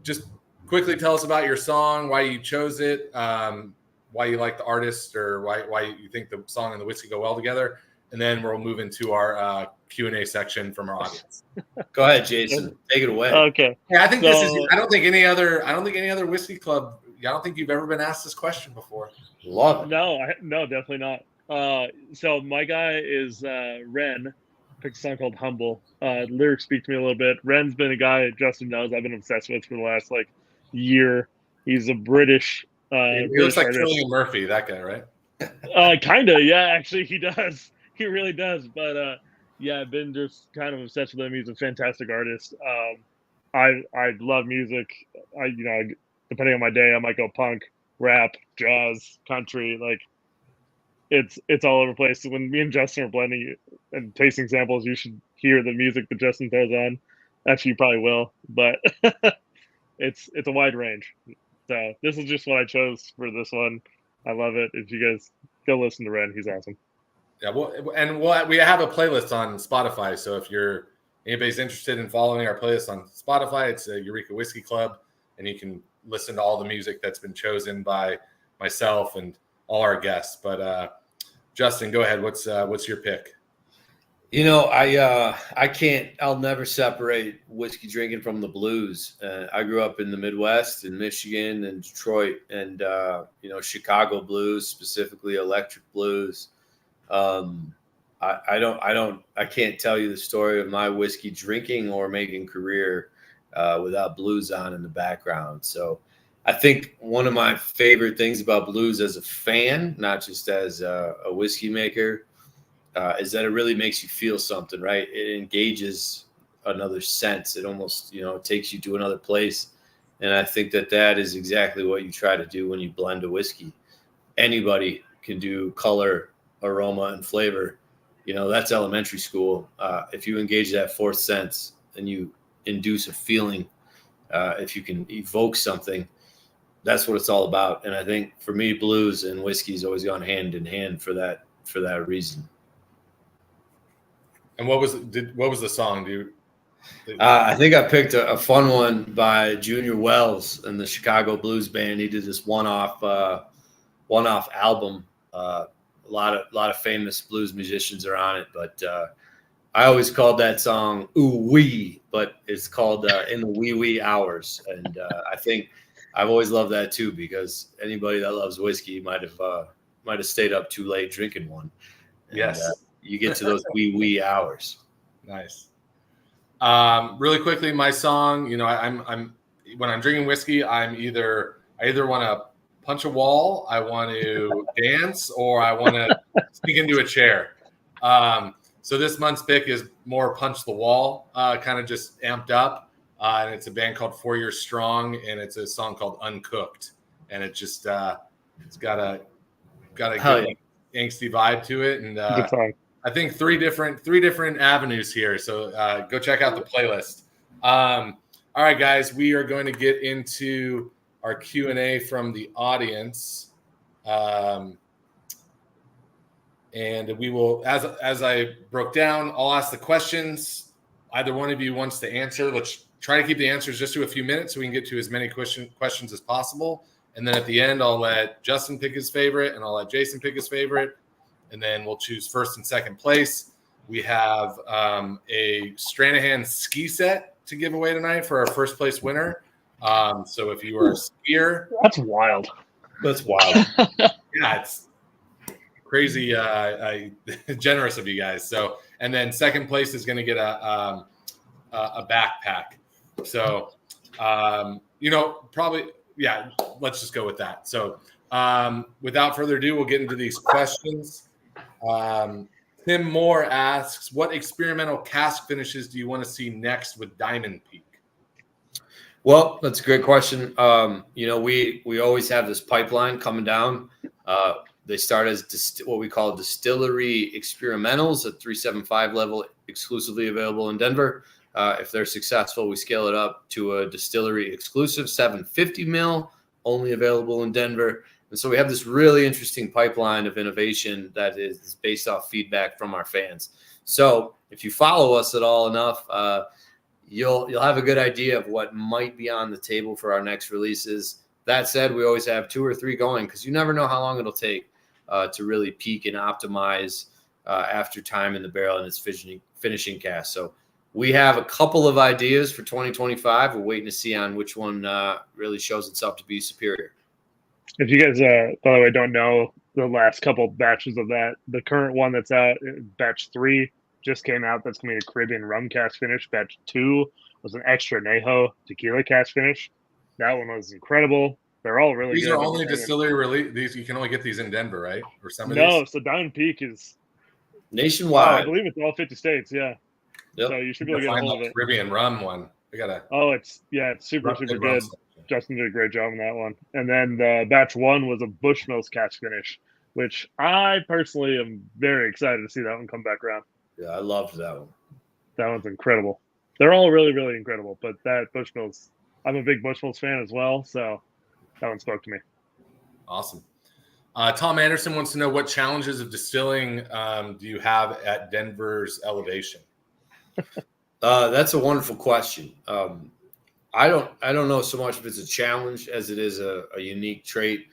Speaker 2: just quickly tell us about your song, why you chose it, why you like the artist, or why you think the song and the whiskey go well together, and then we'll move into our Q&A section from our audience.
Speaker 1: Go ahead, Jason. Take it away.
Speaker 3: Okay.
Speaker 2: Yeah, I think this is. I don't think any other whiskey club. I don't think you've ever been asked this question before.
Speaker 1: Love it.
Speaker 3: No, definitely not. So my guy is Ren. Picked a song called Humble. Lyrics speak to me a little bit. Ren's been a guy Justin knows I've been obsessed with for the last year. He's a British.
Speaker 2: He looks like Cillian Murphy, that guy, right?
Speaker 3: Kinda, yeah. Actually, he does. He really does. But yeah, I've been just kind of obsessed with him. He's a fantastic artist. I love music. Depending on my day, I might go punk, rap, jazz, country. It's all over the place. When me and Justin are blending and tasting samples, you should hear the music that Justin throws on. Actually, you probably will, but it's a wide range. So this is just what I chose for this one. I love it. If you guys go listen to Ren, he's awesome.
Speaker 2: Yeah, we have a playlist on Spotify. So if anybody's interested in following our playlist on Spotify, it's a Eureka Whiskey Club, and you can listen to all the music that's been chosen by myself and all our guests. But Justin, go ahead. What's your pick?
Speaker 1: I'll never separate whiskey drinking from the blues. I grew up in the Midwest, in Michigan and Detroit, and Chicago blues, specifically electric blues. I can't tell you the story of my whiskey drinking or making career without blues on in the background. So I think one of my favorite things about blues as a fan, not just as a whiskey maker, is that it really makes you feel something, right? It engages another sense. It almost, takes you to another place. And I think that is exactly what you try to do when you blend a whiskey. Anybody can do color, aroma, and flavor. That's elementary school. If you engage that fourth sense and you induce a feeling, if you can evoke something, that's what it's all about. And I think for me, blues and whiskey's always gone hand in hand for that reason.
Speaker 2: And what was the song, dude?
Speaker 1: I think I picked a fun one by Junior Wells and the Chicago Blues Band. He did this one-off album. A lot of famous blues musicians are on it, but I always called that song "Ooh Wee," but it's called "In the Wee Wee Hours." And I think I've always loved that too, because anybody that loves whiskey might have stayed up too late drinking one. And,
Speaker 2: yes,
Speaker 1: you get to those wee hours.
Speaker 2: Nice. Really quickly, my song. I'm when I'm drinking whiskey, I either want to punch a wall, I want to dance, or I want to sneak into a chair. So this month's pick is more punch the wall, kind of just amped up. And it's a band called 4 Years Strong, and it's a song called Uncooked. And it just it's got a good angsty vibe to it. And I think three different avenues here. So go check out the playlist. All right, guys, we are going to get into our Q&A from the audience. And we will, as I broke down, I'll ask the questions. Either one of you wants to answer. Let's try to keep the answers just to a few minutes so we can get to as many questions as possible. And then at the end, I'll let Justin pick his favorite, and I'll let Jason pick his favorite. And then we'll choose first and second place. We have a Stranahan ski set to give away tonight for our first place winner. So if you are a skier,
Speaker 3: That's wild.
Speaker 2: that's wild. Yeah, it's crazy generous of you guys. So, and then second place is going to get a backpack. So, probably, yeah, let's just go with that. So, without further ado, we'll get into these questions. Tim Moore asks, what experimental cask finishes do you want to see next with Diamond Peak?
Speaker 1: Well, that's a great question. We always have this pipeline coming down. They start as what we call distillery experimentals at 375 level, exclusively available in Denver. If they're successful, we scale it up to a distillery exclusive 750 mil, only available in Denver. And so we have this really interesting pipeline of innovation that is based off feedback from our fans. So if you follow us at all enough, you'll have a good idea of what might be on the table for our next releases. That said, we always have 2 or 3 going because you never know how long it'll take to really peak and optimize after time in the barrel and its finishing cast. So we have a couple of ideas for 2025. We're waiting to see on which one really shows itself to be superior.
Speaker 3: If you guys, by the way, don't know the last couple batches of that, the current one that's out, batch 3, just came out. That's going to be a Caribbean rum cast finish. Batch 2 was an extra Añejo tequila cast finish. That one was incredible. They're all really
Speaker 2: these
Speaker 3: good.
Speaker 2: These are only distillery release. These you can only get these in Denver, right? Or some of
Speaker 3: No,
Speaker 2: these?
Speaker 3: so Diamond Peak is
Speaker 1: nationwide.
Speaker 3: I believe it's all 50 states. Yeah.
Speaker 1: Yep.
Speaker 3: So you should be able to get a hold of it.
Speaker 2: Caribbean rum one. I gotta.
Speaker 3: Oh, it's super good. Justin did a great job on that one. And then the batch 1 was a Bushmills cast finish, which I personally am very excited to see that one come back around.
Speaker 1: Yeah, I loved that one.
Speaker 3: That one's incredible. They're all really, really incredible. But that Bushmills, I'm a big Bushmills fan as well, so that one spoke to me.
Speaker 2: Awesome. Tom Anderson wants to know what challenges of distilling do you have at Denver's elevation?
Speaker 1: That's a wonderful question. I don't know so much if it's a challenge as it is a unique trait.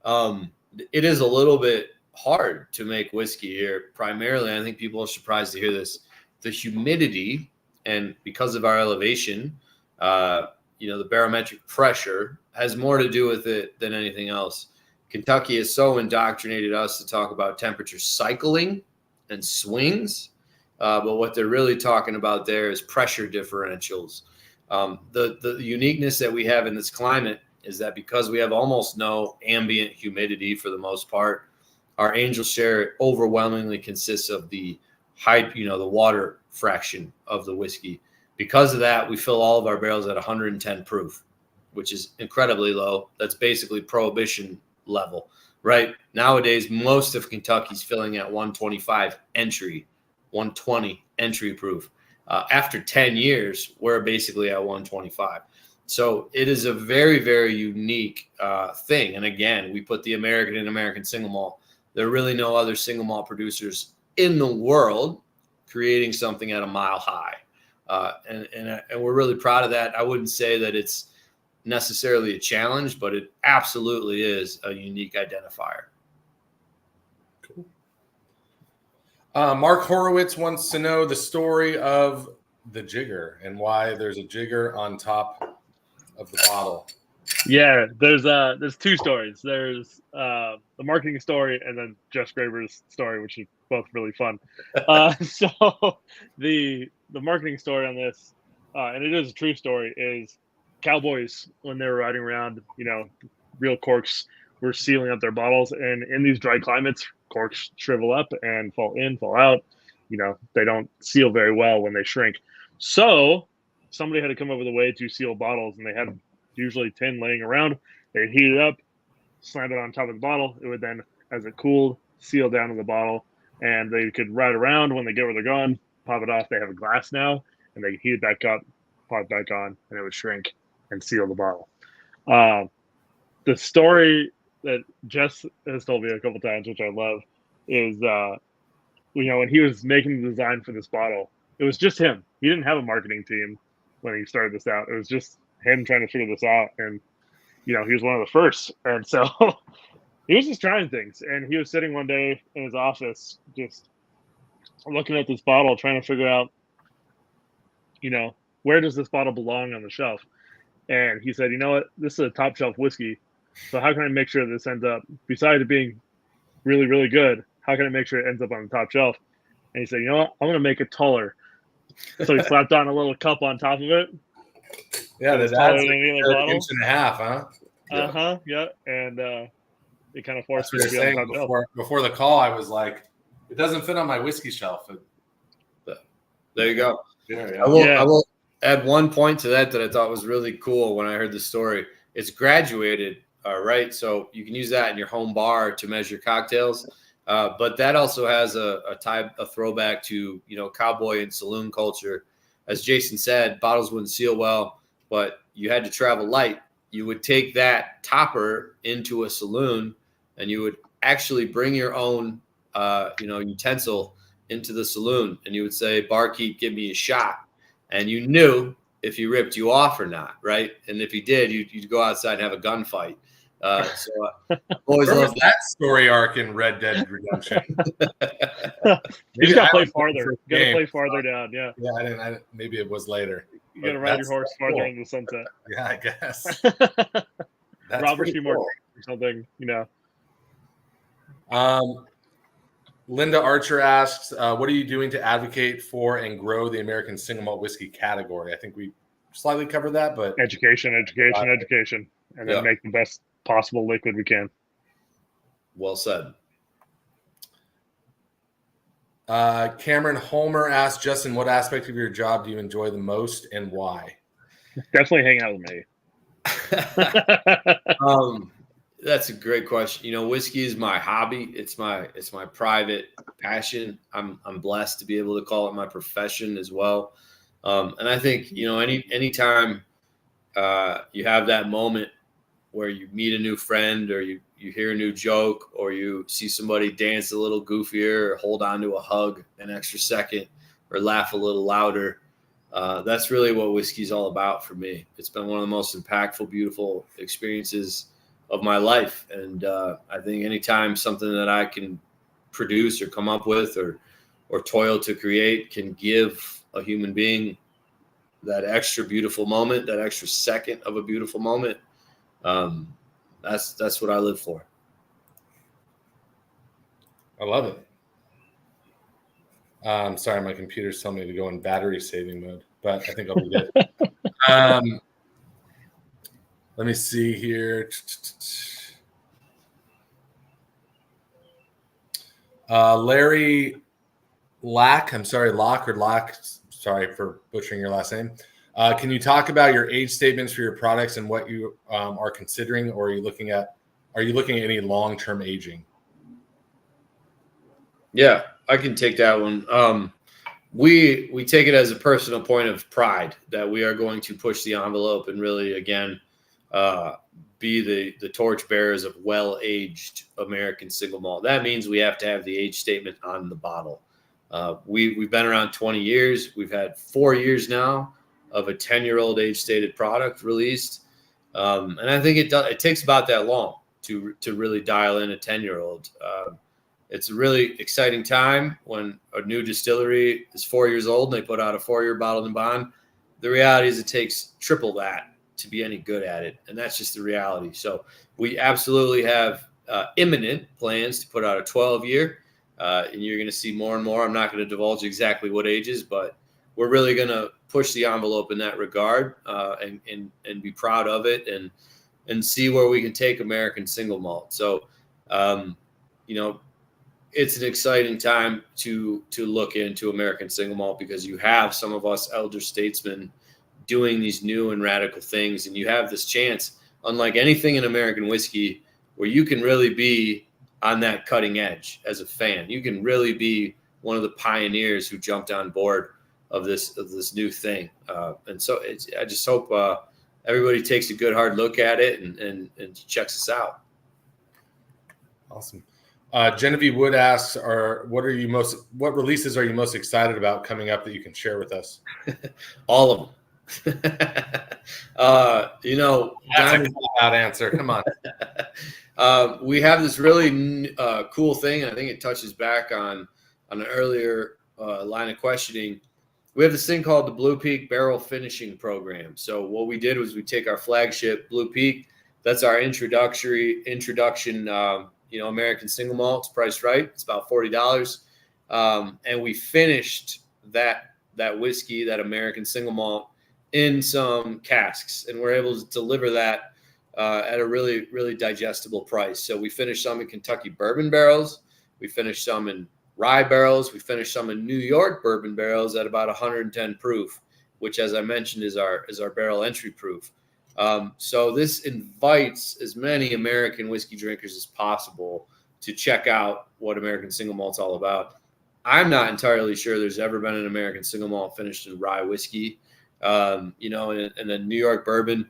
Speaker 1: It is a little bit hard to make whiskey here. Primarily, I think people are surprised to hear this. The humidity, and because of our elevation, the barometric pressure has more to do with it than anything else. Kentucky has so indoctrinated us to talk about temperature cycling and swings, but what they're really talking about there is pressure differentials. The uniqueness that we have in this climate is that because we have almost no ambient humidity for the most part, our angel share overwhelmingly consists of the the water fraction of the whiskey. Because of that, we fill all of our barrels at 110 proof, which is incredibly low. That's basically prohibition level, right? Nowadays, most of Kentucky's filling at 125 entry, 120 entry proof. After 10 years, we're basically at 125. So it is a very, very unique thing. And again, we put the American single malt. There are really no other single malt producers in the world creating something at a mile high. And we're really proud of that. I wouldn't say that it's necessarily a challenge, but it absolutely is a unique identifier.
Speaker 2: Cool. Mark Horowitz wants to know the story of the jigger and why there's a jigger on top of the bottle.
Speaker 3: Yeah, there's 2 stories. There's the marketing story and then Jeff Graber's story, which is both really fun. So the marketing story on this, and it is a true story, is cowboys, when they were riding around, real corks were sealing up their bottles, and in these dry climates, corks shrivel up and fall in, fall out. They don't seal very well when they shrink. So somebody had to come up with a way to seal bottles, and they had usually tin laying around. They'd heat it up, slam it on top of the bottle. It would then, as it cooled, seal down to the bottle, and they could ride around. When they get where they're going, pop it off. They have a glass now, and they heat it back up, pop it back on, and it would shrink and seal the bottle. The story that Jess has told me a couple times, which I love, is when he was making the design for this bottle, it was just him. He didn't have a marketing team when he started this out. It was just him trying to figure this out, and he was one of the first, and so he was just trying things. And he was sitting one day in his office, just looking at this bottle, trying to figure out, where does this bottle belong on the shelf? And he said, you know what, this is a top shelf whiskey. So how can I make sure this ends up, besides it being really, really good, how can I make sure it ends up on the top shelf? And he said, you know what, I'm going to make it taller. So he slapped on a little cup on top of it.
Speaker 2: Yeah,
Speaker 3: It's
Speaker 2: that's
Speaker 3: taller
Speaker 2: like
Speaker 3: than any
Speaker 2: an
Speaker 3: other bottle.
Speaker 2: inch and a half, huh?
Speaker 3: Yeah. And it kind of forced me
Speaker 2: That's
Speaker 3: to
Speaker 2: what
Speaker 3: be
Speaker 2: I was
Speaker 3: on the
Speaker 2: saying
Speaker 3: top shelf.
Speaker 2: before the call. I was like, it doesn't fit on my whiskey shelf.
Speaker 1: There you go.
Speaker 2: Yeah.
Speaker 1: I will add one point to that I thought was really cool when I heard the story. It's graduated, right? So you can use that in your home bar to measure cocktails. But that also has a throwback to, cowboy and saloon culture. As Jason said, bottles wouldn't seal well, but you had to travel light. You would take that topper into a saloon and you would actually bring your own, utensil into the saloon, and you would say, barkeep, give me a shot. And you knew if he ripped you off or not, right? And if he did, you'd go outside and have a gunfight. Always
Speaker 2: Where
Speaker 1: love
Speaker 2: was that story arc in Red Dead Redemption?
Speaker 3: You just got to play farther. You got to play farther down. Yeah.
Speaker 2: Yeah, I didn't. Maybe it was later.
Speaker 3: You got to ride your horse farther into the sunset.
Speaker 2: Yeah, I guess.
Speaker 3: Robert Seymour
Speaker 2: cool.
Speaker 3: or something,
Speaker 2: Linda Archer asks, what are you doing to advocate for and grow the American single malt whiskey category? I think we slightly covered that, but
Speaker 3: education, and then make the best possible liquid we can.
Speaker 1: Well said.
Speaker 2: Cameron Homer asked, Justin, what aspect of your job do you enjoy the most and why?
Speaker 3: Definitely hang out with me.
Speaker 1: That's a great question. Whiskey is my hobby. It's my private passion. I'm blessed to be able to call it my profession as well. And I think, anytime you have that moment where you meet a new friend or you hear a new joke or you see somebody dance a little goofier or hold on to a hug an extra second or laugh a little louder, that's really what whiskey's all about for me. It's been one of the most impactful, beautiful experiences of my life. And I think anytime something that I can produce or come up with or toil to create can give a human being that extra beautiful moment, that extra second of a beautiful moment, that's what I live for.
Speaker 2: I love it. Sorry, my computer's telling me to go in battery saving mode, but I think I'll be good. Let me see here. Larry Lack, sorry for butchering your last name. Can you talk about your age statements for your products and what you are considering, or are you looking at any long-term aging?
Speaker 1: Yeah, I can take that one. We take it as a personal point of pride that we are going to push the envelope and really, again, be the torchbearers of well-aged American single malt. That means we have to have the age statement on the bottle. We've been around 20 years. We've had 4 years now of a 10-year-old age-stated product released, and I think it takes about that long to really dial in a 10-year-old. It's a really exciting time when a new distillery is 4 years old and they put out a 4-year bottled in bond. The reality is it takes triple that to be any good at it, and that's just the reality. So we absolutely have imminent plans to put out a 12-year, and you're going to see more and more. I'm not going to divulge exactly what ages, but we're really going to push the envelope in that regard, and be proud of it and see where we can take American single malt. So, it's an exciting time to look into American single malt because you have some of us elder statesmen doing these new and radical things, and you have this chance, unlike anything in American whiskey, where you can really be on that cutting edge as a fan. You can really be one of the pioneers who jumped on board of this new thing. And so I just hope everybody takes a good hard look at it and checks us out.
Speaker 2: Awesome. Genevieve Wood asks, what releases are you most excited about coming up that you can share with us?
Speaker 1: All of them.
Speaker 2: That's a cop-out answer. Come on.
Speaker 1: We have this really cool thing, and I think it touches back on on an earlier line of questioning, we have this thing called the Blue Peak Barrel Finishing Program. So what we did was we take our flagship Blue Peak. That's our introduction. American single malt. It's priced right. It's about $40, and we finished that whiskey, that American single malt, in some casks, and we're able to deliver that at a really, really digestible price. So we finished some in Kentucky bourbon barrels. We finished some in rye barrels. We finished some in New York bourbon barrels at about 110 proof, which, as I mentioned, is our barrel entry proof. So this invites as many American whiskey drinkers as possible to check out what American single malt's all about. I'm not entirely sure there's ever been an American single malt finished in rye whiskey. And then New York bourbon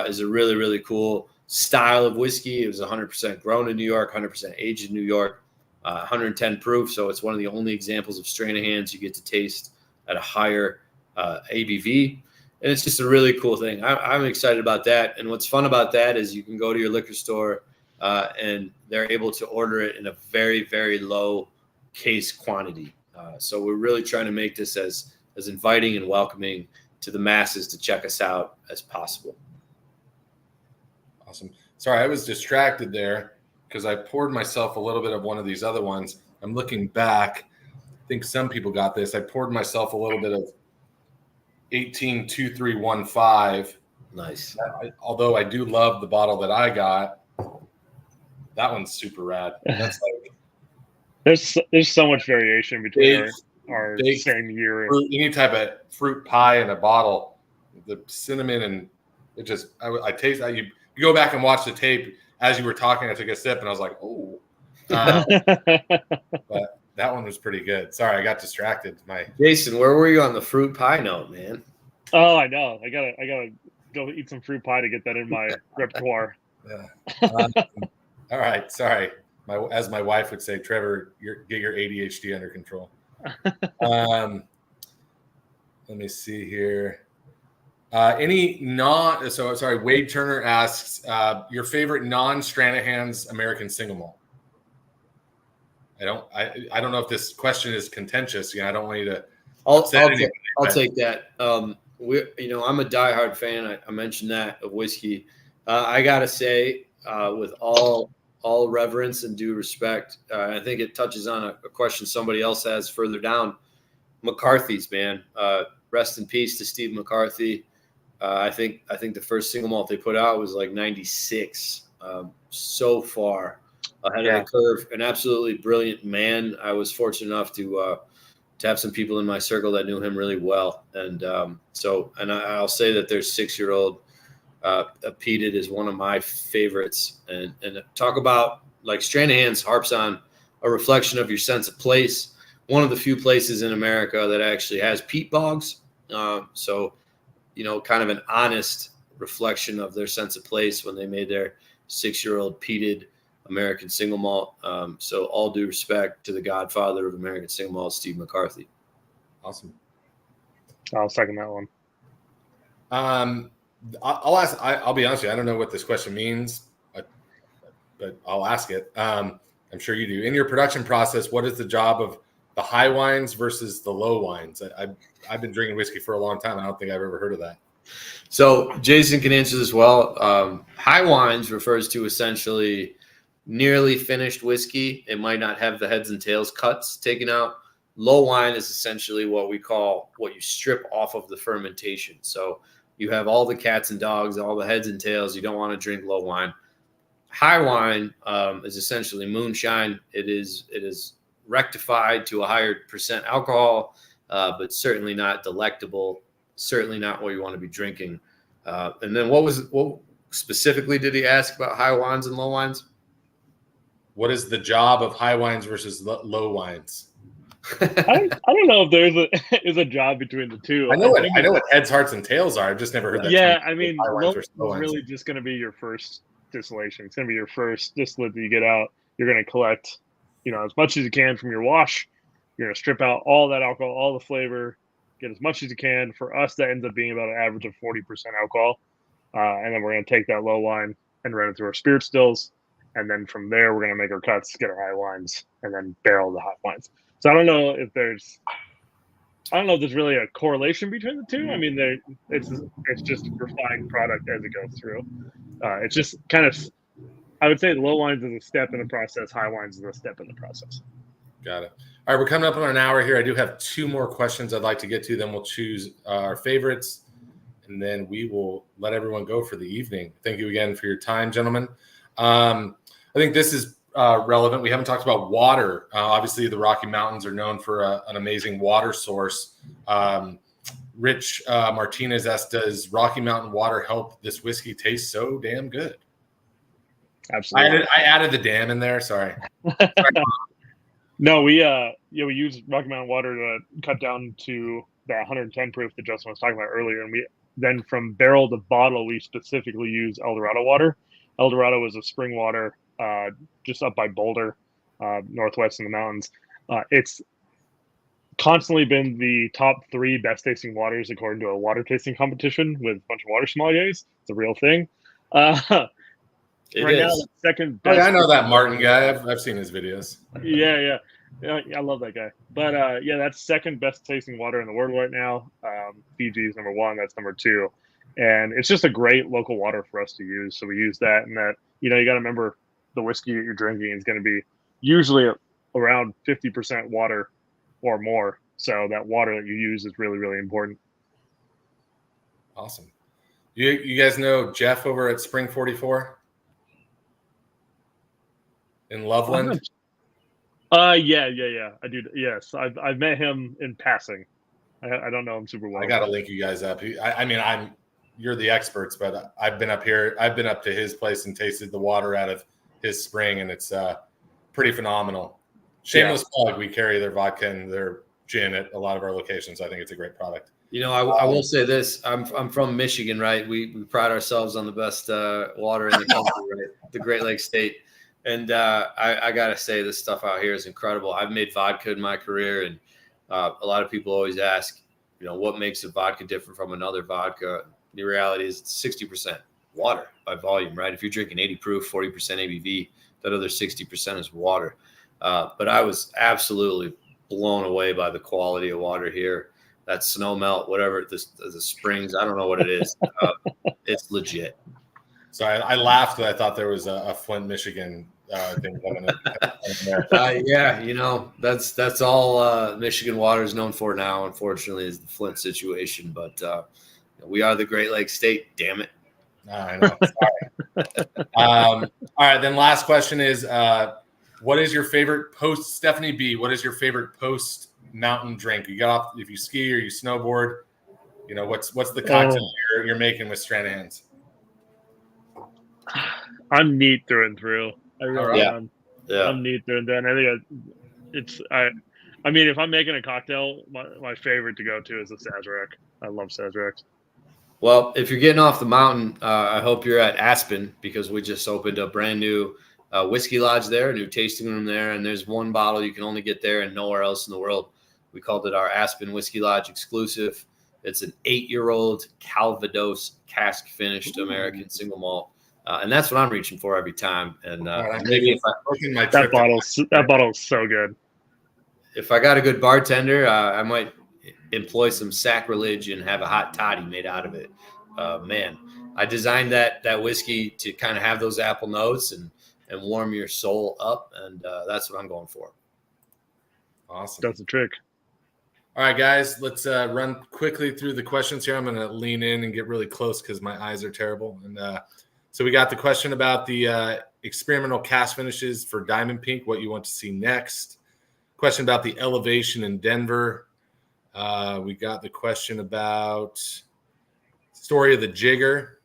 Speaker 1: is a really, really cool style of whiskey. It was 100% grown in New York, 100% aged in New York, 110 proof. So it's one of the only examples of Stranahan's you get to taste at a higher ABV. And it's just a really cool thing. I'm excited about that. And what's fun about that is you can go to your liquor store and they're able to order it in a very, very low case quantity. So we're really trying to make this as inviting and welcoming to the masses to check us out as possible.
Speaker 2: Awesome. Sorry, I was distracted there because I poured myself a little bit of one of these other ones. I'm looking back. I think some people got this. I poured myself a little bit of 182315.
Speaker 1: Nice.
Speaker 2: Although I do love the bottle that I got. That one's super rad. That's like
Speaker 3: there's so much variation between our same year.
Speaker 2: Any type of fruit pie in a bottle, the cinnamon, and it just I taste that. You go back and watch the tape as you were talking. I took a sip and I was like, oh. But that one was pretty good. Sorry, I got distracted.
Speaker 1: Jason, where were you on the fruit pie note, man?
Speaker 3: Oh, I know. I gotta go eat some fruit pie to get that in my repertoire.
Speaker 2: Yeah. All right. Sorry. As my wife would say, Trevor, get your ADHD under control. Let me see here. Wade Turner asks, your favorite non-Stranahan's American single malt. I don't know if this question is contentious. I don't want you to.
Speaker 1: I'll take that. I'm a diehard fan. I mentioned that of whiskey. I gotta say, with all reverence and due respect, I think it touches on a question somebody else has further down. McCarthy's, man. Rest in peace to Steve McCarthy. I think the first single malt they put out was like 96. So far ahead of the curve. An absolutely brilliant man. I was fortunate enough to have some people in my circle that knew him really well. And I'll say that their 6-year-old peated is one of my favorites. And talk about, like, Stranahan's harps on a reflection of your sense of place. One of the few places in America that actually has peat bogs. Kind of an honest reflection of their sense of place when they made their 6-year-old peated American single malt. So all due respect to the godfather of American single malt, Steve McCarthy.
Speaker 2: Awesome.
Speaker 3: I'll second that one.
Speaker 2: I'll ask. I'll be honest with you. I don't know what this question means, but I'll ask it. I'm sure you do. In your production process, what is the job of the high wines versus the low wines? I've been drinking whiskey for a long time. I don't think I've ever heard of that.
Speaker 1: So Jason can answer this well. High wines refers to essentially nearly finished whiskey. It might not have the heads and tails cuts taken out. Low wine is essentially what you strip off of the fermentation. So you have all the cats and dogs, all the heads and tails. You don't want to drink low wine. High wine is essentially moonshine. It is rectified to a higher percent alcohol, but certainly not delectable. Certainly not what you want to be drinking. And then what specifically did he ask about high wines and low wines?
Speaker 2: What is the job of high wines versus low wines?
Speaker 3: I don't know if there is a job between the two.
Speaker 2: I know what heads, hearts, and tails are. I've just never heard that.
Speaker 3: Yeah, I mean, low is really just going to be your first distillation. It's going to be your first distillate that you get out. You're going to collect, as much as you can from your wash. You're going to strip out all that alcohol, all the flavor, get as much as you can. For us, that ends up being about an average of 40% alcohol. And then we're going to take that low wine and run it through our spirit stills. And then from there, we're going to make our cuts, get our high wines, and then barrel the hot wines. So I don't know if there's really a correlation between the two. I mean, it's just a refined product as it goes through. It's just kind of, I would say, the low wines is a step in the process, high wines is a step in the process.
Speaker 2: Got it. All right, we're coming up on an hour here. I do have 2 more questions I'd like to get to. Then we'll choose our favorites, and then we will let everyone go for the evening. Thank you again for your time, gentlemen. I think this is relevant. We haven't talked about water. Obviously, the Rocky Mountains are known for an amazing water source. Rich Martinez asked, does Rocky Mountain water help this whiskey taste so damn good?
Speaker 3: Absolutely.
Speaker 2: I added the damn in there. Sorry.
Speaker 3: No, we use Rocky Mountain water to cut down to the 110 proof that Justin was talking about earlier, and we then from barrel to bottle we specifically use El Dorado water. El Dorado is a spring water just up by Boulder, northwest in the mountains. It's constantly been the top 3 best tasting waters according to a water tasting competition with a bunch of water sommeliers. It's a real thing.
Speaker 1: It
Speaker 3: right
Speaker 1: is.
Speaker 3: now, second
Speaker 2: Oh,
Speaker 3: best.
Speaker 2: yeah, I know that Martin guy. I've seen his videos.
Speaker 3: Yeah, I love that guy. But yeah, that's second best tasting water in the world right now. Fiji is number 1. That's number 2, and it's just a great local water for us to use. So we use that, and that you got to remember the whiskey that you're drinking is going to be usually around 50% water or more. So that water that you use is really, really important.
Speaker 2: Awesome. You guys know Jeff over at Spring 44? In Loveland?
Speaker 3: Yeah. I do. Yes, I've met him in passing. I don't know him super well.
Speaker 2: I got to link you guys up. You're the experts, but I've been up here. I've been up to his place and tasted the water out of his spring, and it's pretty phenomenal. Shameless plug. We carry their vodka and their gin at a lot of our locations. I think it's a great product.
Speaker 1: I will say this. I'm from Michigan, right? We pride ourselves on the best water in the country, right? The Great Lakes State. And I got to say, this stuff out here is incredible. I've made vodka in my career, and a lot of people always ask, what makes a vodka different from another vodka? The reality is it's 60% water by volume, right? If you're drinking 80 proof, 40% ABV, that other 60% is water. But I was absolutely blown away by the quality of water here. That snow melt, whatever, the springs, I don't know what it is. It's legit.
Speaker 2: So I laughed that I thought there was a Flint, Michigan thing coming in there.
Speaker 1: Yeah, that's all Michigan water is known for now, unfortunately, is the Flint situation. But we are the Great Lakes State, damn it.
Speaker 2: I know. Sorry. All right, then last question is, what is your favorite post, Stephanie B, what is your favorite post mountain drink? You got off, if you ski or you snowboard, what's the cocktail you're making with Stranahan's?
Speaker 3: I'm neat through and through. I really am.
Speaker 1: Yeah.
Speaker 3: I'm neat through and through. And I think I mean, if I'm making a cocktail, my favorite to go to is a Sazerac. I love Sazeracs.
Speaker 1: Well, if you're getting off the mountain, I hope you're at Aspen, because we just opened a brand new whiskey lodge there, a new tasting room there. And there's one bottle you can only get there and nowhere else in the world. We called it our Aspen Whiskey Lodge exclusive. It's an 8-year-old Calvados cask finished American single malt. And that's what I'm reaching for every time. And maybe if
Speaker 3: that bottle's so good.
Speaker 1: If I got a good bartender, I might employ some sacrilege and have a hot toddy made out of it. Man, I designed that whiskey to kind of have those apple notes and warm your soul up, and that's what I'm going for.
Speaker 2: Awesome.
Speaker 3: That's the trick.
Speaker 2: All right, guys, let's run quickly through the questions here. I'm going to lean in and get really close because my eyes are terrible. And so we got the question about the experimental cast finishes for Diamond Pink, what you want to see next. Question about the elevation in Denver. We got the question about story of the jigger.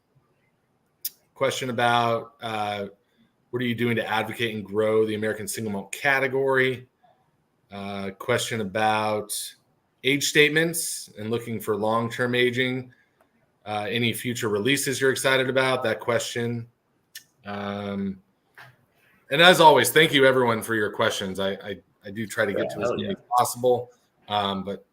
Speaker 2: Question about what are you doing to advocate and grow the American single malt category. Question about age statements and looking for long-term aging. Any future releases you're excited about? That question. And as always, thank you everyone for your questions. I do try to get to as many as possible, but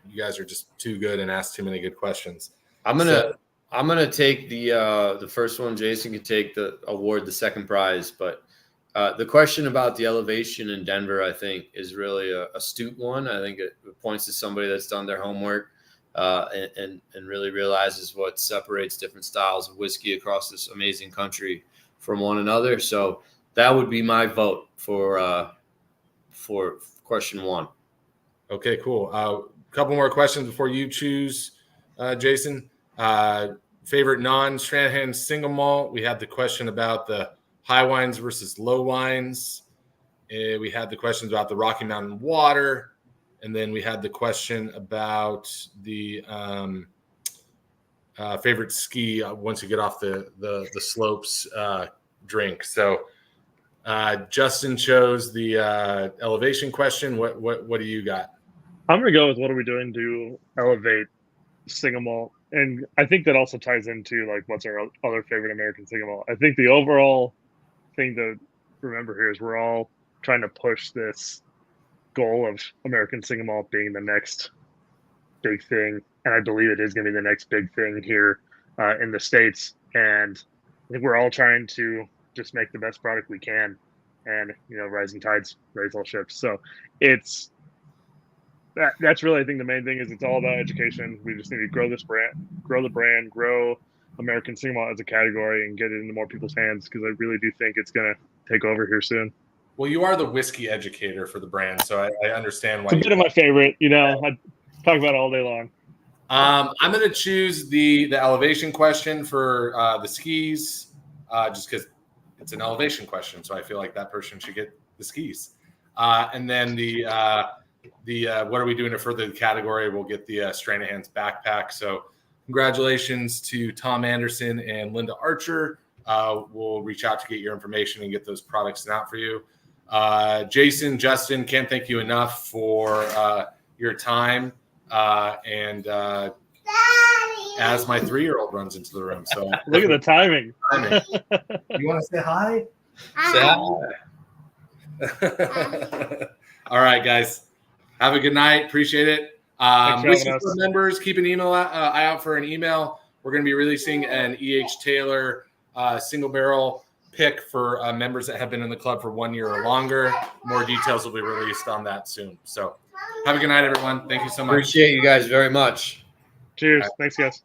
Speaker 2: you guys are just too good and ask too many good questions.
Speaker 1: I'm gonna take the first one. Jason can take the award, the second prize. But The question about the elevation in Denver, I think, is really a astute one. I think it points to somebody that's done their homework and really realizes what separates different styles of whiskey across this amazing country from one another. So that would be my vote for question one.
Speaker 2: Okay, cool. A couple more questions before you choose, Jason. Favorite non-Stranahan single malt. We had the question about the high wines versus low wines. We had the questions about the Rocky Mountain water. And then we had the question about the favorite ski once you get off the slopes drink. So Justin chose the elevation question. What do you got?
Speaker 3: I'm gonna go with what are we doing to elevate single malt, and I think that also ties into like what's our other favorite American single malt. I think the overall thing to remember here is we're all trying to push this goal of American single malt being the next big thing, and I believe it is going to be the next big thing here in the States. And I think we're all trying to just make the best product we can, and rising tides raise all ships. So it's that's really, I think, the main thing is it's all about education. We just need to grow this brand, grow American single malt as a category, and get it into more people's hands, because I really do think it's going to take over here soon.
Speaker 2: Well, you are the whiskey educator for the brand, so I understand why.
Speaker 3: It's a bit of my favorite. I talk about it all day long.
Speaker 2: I'm going to choose the elevation question for the skis, just because it's an elevation question. So I feel like that person should get the skis. And then the what are we doing to further the category? We'll get the Stranahan's backpack. So congratulations to Tom Anderson and Linda Archer. We'll reach out to get your information and get those products out for you. Jason, Justin, can't thank you enough for your time. And as my 3-year-old runs into the room. So
Speaker 3: look at the timing.
Speaker 2: You want to say hi?
Speaker 1: Say hi.
Speaker 2: All right, guys. Have a good night. Appreciate it. Whiskey Club members, keep an email eye out for an email. We're going to be releasing an E.H. Taylor single barrel pick for members that have been in the club for 1 year or longer. More details will be released on that soon. So have a good night, everyone. Thank you so much.
Speaker 1: Appreciate you guys very much.
Speaker 3: Cheers. Thanks, guys.